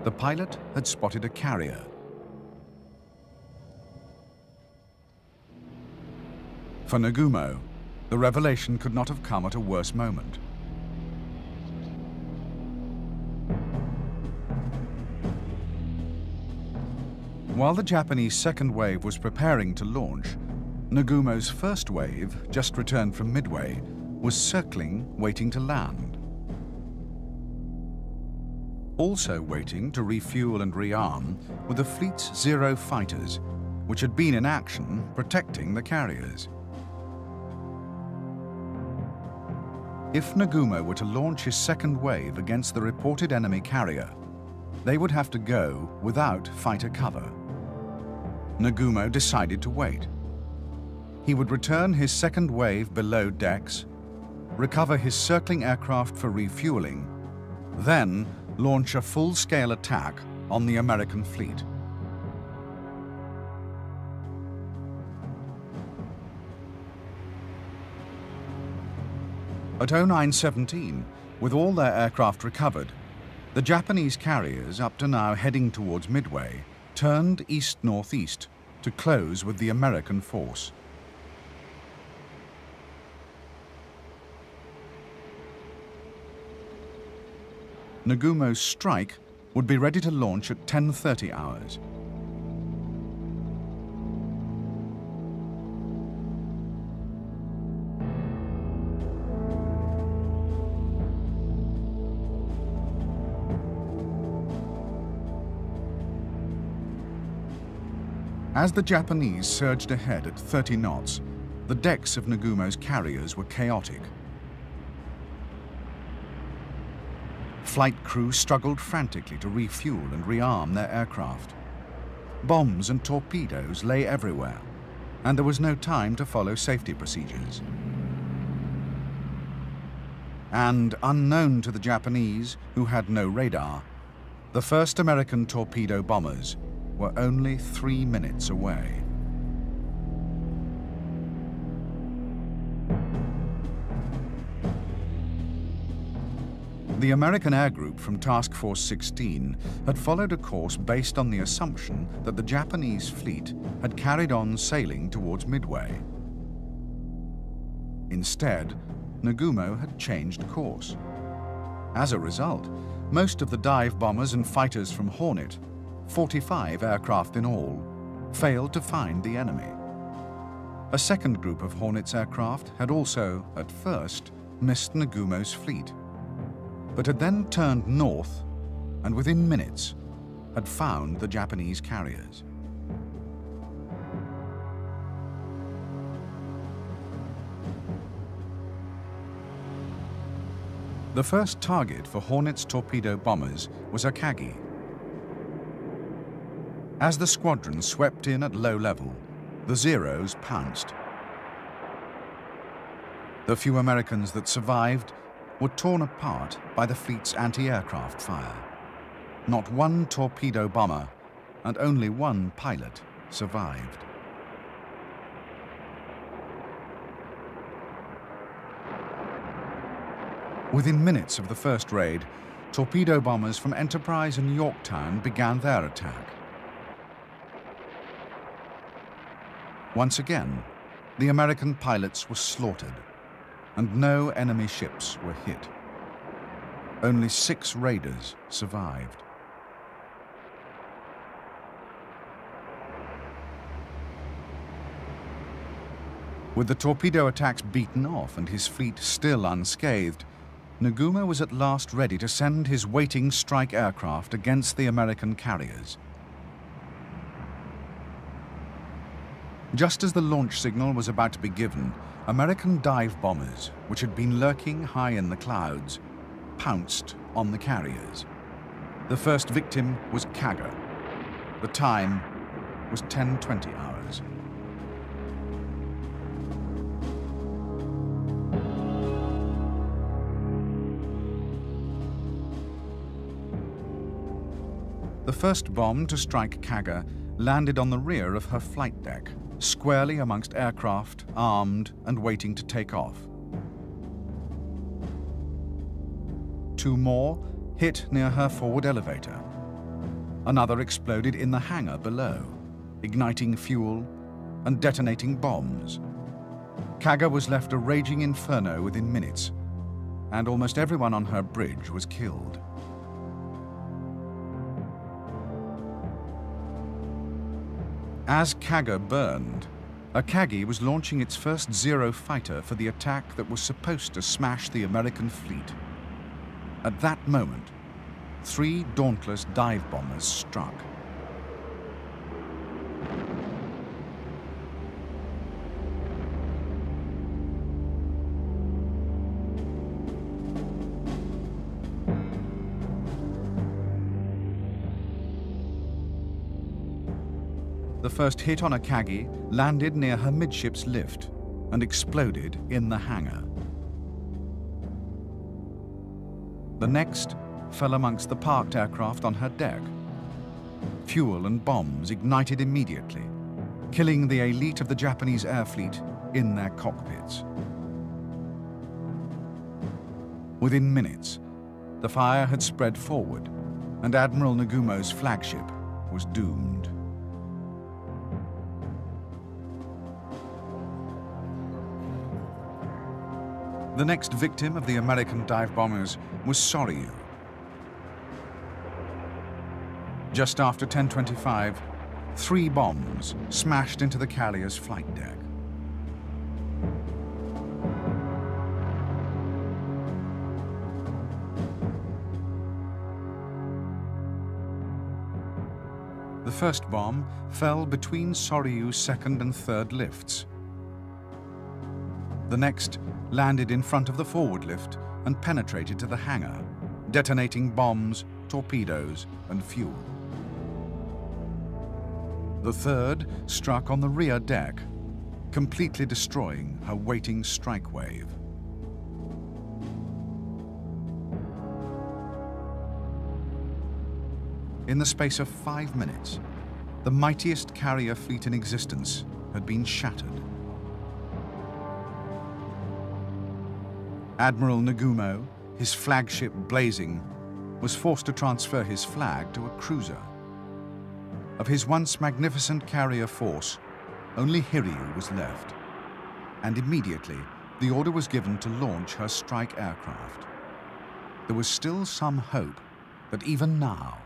The pilot had spotted a carrier. For Nagumo, the revelation could not have come at a worse moment. While the Japanese second wave was preparing to launch, Nagumo's first wave, just returned from Midway, was circling, waiting to land. Also waiting to refuel and rearm were the fleet's Zero fighters, which had been in action protecting the carriers. If Nagumo were to launch his second wave against the reported enemy carrier, they would have to go without fighter cover. Nagumo decided to wait. He would return his second wave below decks, recover his circling aircraft for refueling, then launch a full-scale attack on the American fleet. At 09:17, with all their aircraft recovered, the Japanese carriers, up to now heading towards Midway, turned east-northeast to close with the American force. Nagumo's strike would be ready to launch at 10:30 hours. As the Japanese surged ahead at 30 knots, the decks of Nagumo's carriers were chaotic. Flight crew struggled frantically to refuel and rearm their aircraft. Bombs and torpedoes lay everywhere, and there was no time to follow safety procedures. And unknown to the Japanese, who had no radar, the first American torpedo bombers were only 3 minutes away. The American Air Group from Task Force 16 had followed a course based on the assumption that the Japanese fleet had carried on sailing towards Midway. Instead, Nagumo had changed course. As a result, most of the dive bombers and fighters from Hornet, 45 aircraft in all, failed to find the enemy. A second group of Hornet's aircraft had also, at first, missed Nagumo's fleet, but had then turned north and within minutes had found the Japanese carriers. The first target for Hornet's torpedo bombers was Akagi. As the squadron swept in at low level, the Zeros pounced. The few Americans that survived were torn apart by the fleet's anti-aircraft fire. Not one torpedo bomber and only one pilot survived. Within minutes of the first raid, torpedo bombers from Enterprise and Yorktown began their attack. Once again, the American pilots were slaughtered, and no enemy ships were hit. Only 6 raiders survived. With the torpedo attacks beaten off and his fleet still unscathed, Nagumo was at last ready to send his waiting strike aircraft against the American carriers. Just as the launch signal was about to be given, American dive bombers, which had been lurking high in the clouds, pounced on the carriers. The first victim was Kaga. The time was 10:20 hours. The first bomb to strike Kaga landed on the rear of her flight deck, squarely amongst aircraft, armed and waiting to take off. Two more hit near her forward elevator. Another exploded in the hangar below, igniting fuel and detonating bombs. Kaga was left a raging inferno within minutes, and almost everyone on her bridge was killed. As Kaga burned, Akagi was launching its first Zero fighter for the attack that was supposed to smash the American fleet. At that moment, 3 dauntless dive bombers struck. The first hit on Akagi landed near her midships lift and exploded in the hangar. The next fell amongst the parked aircraft on her deck. Fuel and bombs ignited immediately, killing the elite of the Japanese air fleet in their cockpits. Within minutes, the fire had spread forward, and Admiral Nagumo's flagship was doomed. The next victim of the American dive bombers was Soryu. Just after 10:25, 3 bombs smashed into the carrier's flight deck. The first bomb fell between Soryu's second and third lifts. The next landed in front of the forward lift and penetrated to the hangar, detonating bombs, torpedoes, and fuel. The third struck on the rear deck, completely destroying her waiting strike wave. In the space of 5 minutes, the mightiest carrier fleet in existence had been shattered. Admiral Nagumo, his flagship blazing, was forced to transfer his flag to a cruiser. Of his once magnificent carrier force, only Hiryu was left, and immediately the order was given to launch her strike aircraft. There was still some hope that even now,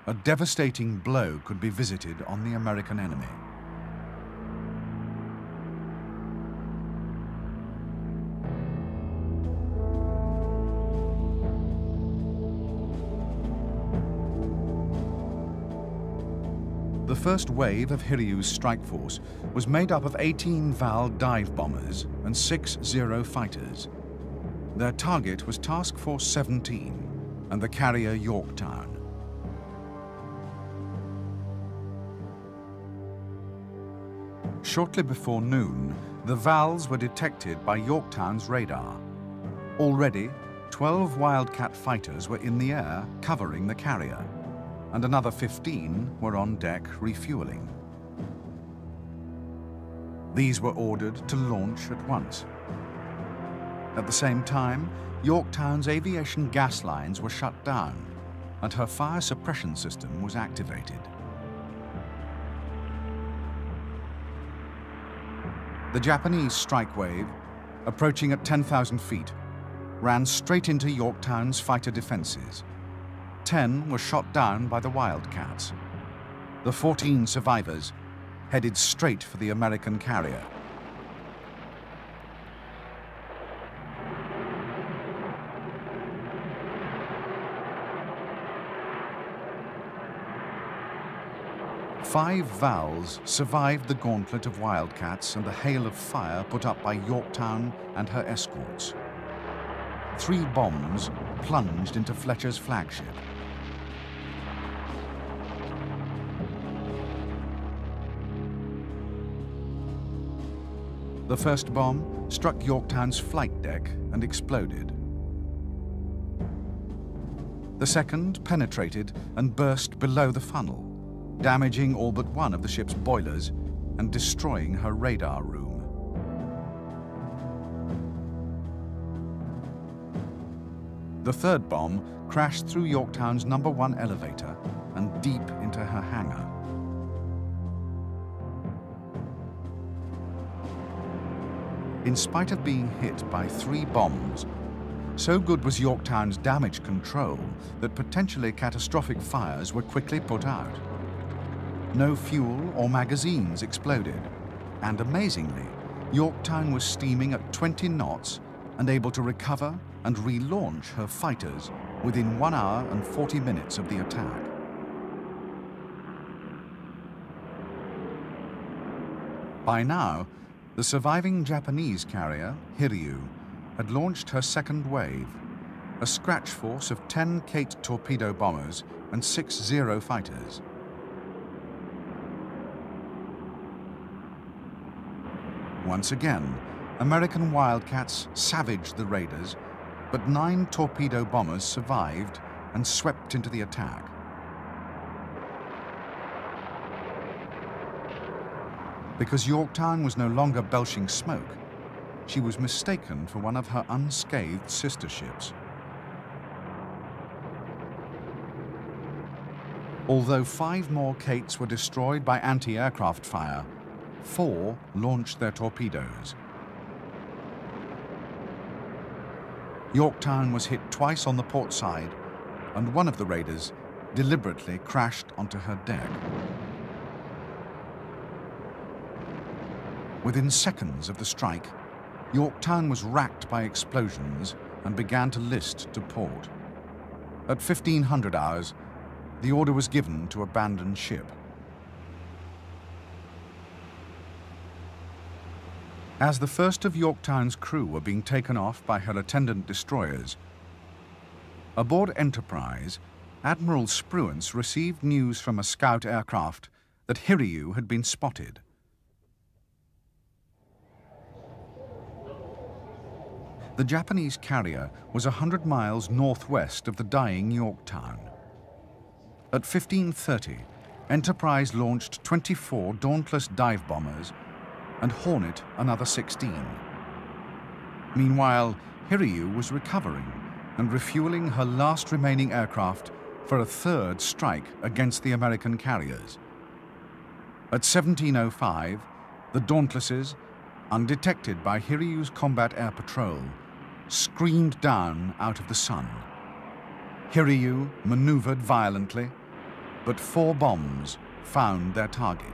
a devastating blow could be visited on the American enemy. The first wave of Hiryu's strike force was made up of 18 Val dive bombers and 6 Zero fighters. Their target was Task Force 17 and the carrier Yorktown. Shortly before noon, the Vals were detected by Yorktown's radar. Already, 12 Wildcat fighters were in the air covering the carrier, and another 15 were on deck refueling. These were ordered to launch at once. At the same time, Yorktown's aviation gas lines were shut down, and her fire suppression system was activated. The Japanese strike wave, approaching at 10,000 feet, ran straight into Yorktown's fighter defenses. 10 were shot down by the Wildcats. The 14 survivors headed straight for the American carrier. 5 Vals survived the gauntlet of wildcats and the hail of fire put up by Yorktown and her escorts. 3 bombs plunged into Fletcher's flagship. The first bomb struck Yorktown's flight deck and exploded. The second penetrated and burst below the funnel, damaging all but one of the ship's boilers and destroying her radar room. The third bomb crashed through Yorktown's #1 elevator and deep into her hangar. In spite of being hit by 3 bombs, so good was Yorktown's damage control that potentially catastrophic fires were quickly put out. No fuel or magazines exploded, and amazingly, Yorktown was steaming at 20 knots and able to recover and relaunch her fighters within 1 hour and 40 minutes of the attack. By now, the surviving Japanese carrier, Hiryu, had launched her second wave, a scratch force of 10 Kate torpedo bombers and 6 Zero fighters. Once again, American wildcats savaged the raiders, but 9 torpedo bombers survived and swept into the attack. Because Yorktown was no longer belching smoke, she was mistaken for one of her unscathed sister ships. Although 5 more Kates were destroyed by anti-aircraft fire, 4 launched their torpedoes. Yorktown was hit twice on the port side, and one of the raiders deliberately crashed onto her deck. Within seconds of the strike, Yorktown was racked by explosions and began to list to port. At 1500 hours, the order was given to abandon ship. As the first of Yorktown's crew were being taken off by her attendant destroyers, aboard Enterprise, Admiral Spruance received news from a scout aircraft that Hiryu had been spotted. The Japanese carrier was 100 miles northwest of the dying Yorktown. At 1530, Enterprise launched 24 Dauntless dive bombers and Hornet another 16. Meanwhile, Hiryu was recovering and refueling her last remaining aircraft for a third strike against the American carriers. At 1705, the Dauntlesses, undetected by Hiryu's combat air patrol, screamed down out of the sun. Hiryu maneuvered violently, but 4 bombs found their target.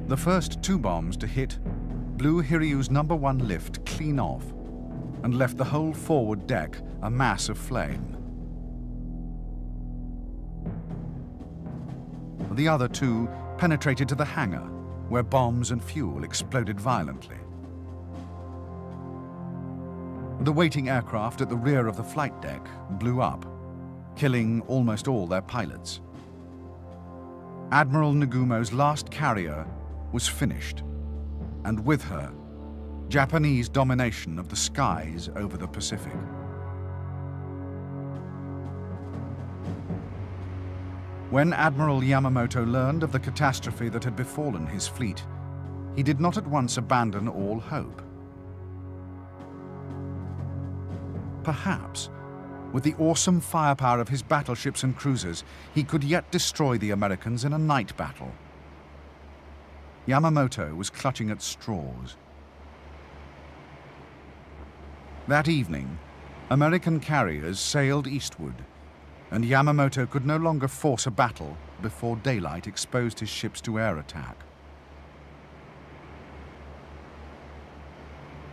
The first 2 bombs to hit blew Hiryu's #1 lift clean off and left the whole forward deck a mass of flame. The other 2 penetrated to the hangar, where bombs and fuel exploded violently. The waiting aircraft at the rear of the flight deck blew up, killing almost all their pilots. Admiral Nagumo's last carrier was finished, and with her, Japanese domination of the skies over the Pacific. When Admiral Yamamoto learned of the catastrophe that had befallen his fleet, he did not at once abandon all hope. Perhaps, with the awesome firepower of his battleships and cruisers, he could yet destroy the Americans in a night battle. Yamamoto was clutching at straws. That evening, American carriers sailed eastward, and Yamamoto could no longer force a battle before daylight exposed his ships to air attack.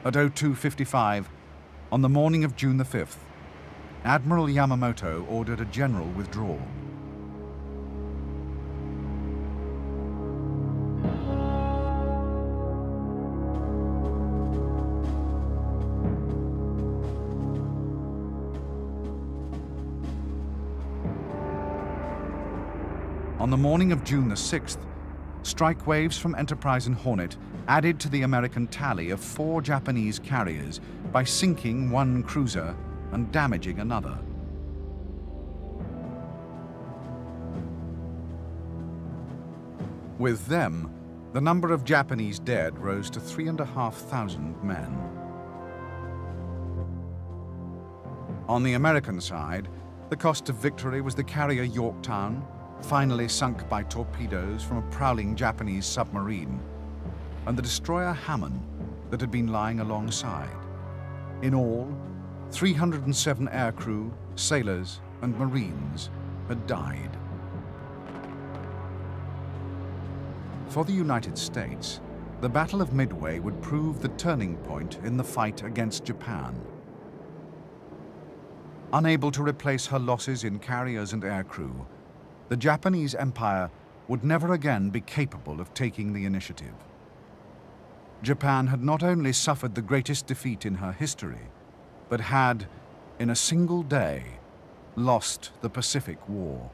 At 02:55, on the morning of June the 5th, Admiral Yamamoto ordered a general withdrawal. On the morning of June the 6th, strike waves from Enterprise and Hornet added to the American tally of 4 Japanese carriers by sinking one cruiser and damaging another. With them, the number of Japanese dead rose to 3,500 men. On the American side, the cost of victory was the carrier Yorktown, finally sunk by torpedoes from a prowling Japanese submarine, and the destroyer Hammond that had been lying alongside. In all, 307 aircrew, sailors, and Marines had died. For the United States, the Battle of Midway would prove the turning point in the fight against Japan. Unable to replace her losses in carriers and aircrew, the Japanese Empire would never again be capable of taking the initiative. Japan had not only suffered the greatest defeat in her history, but had, in a single day, lost the Pacific War.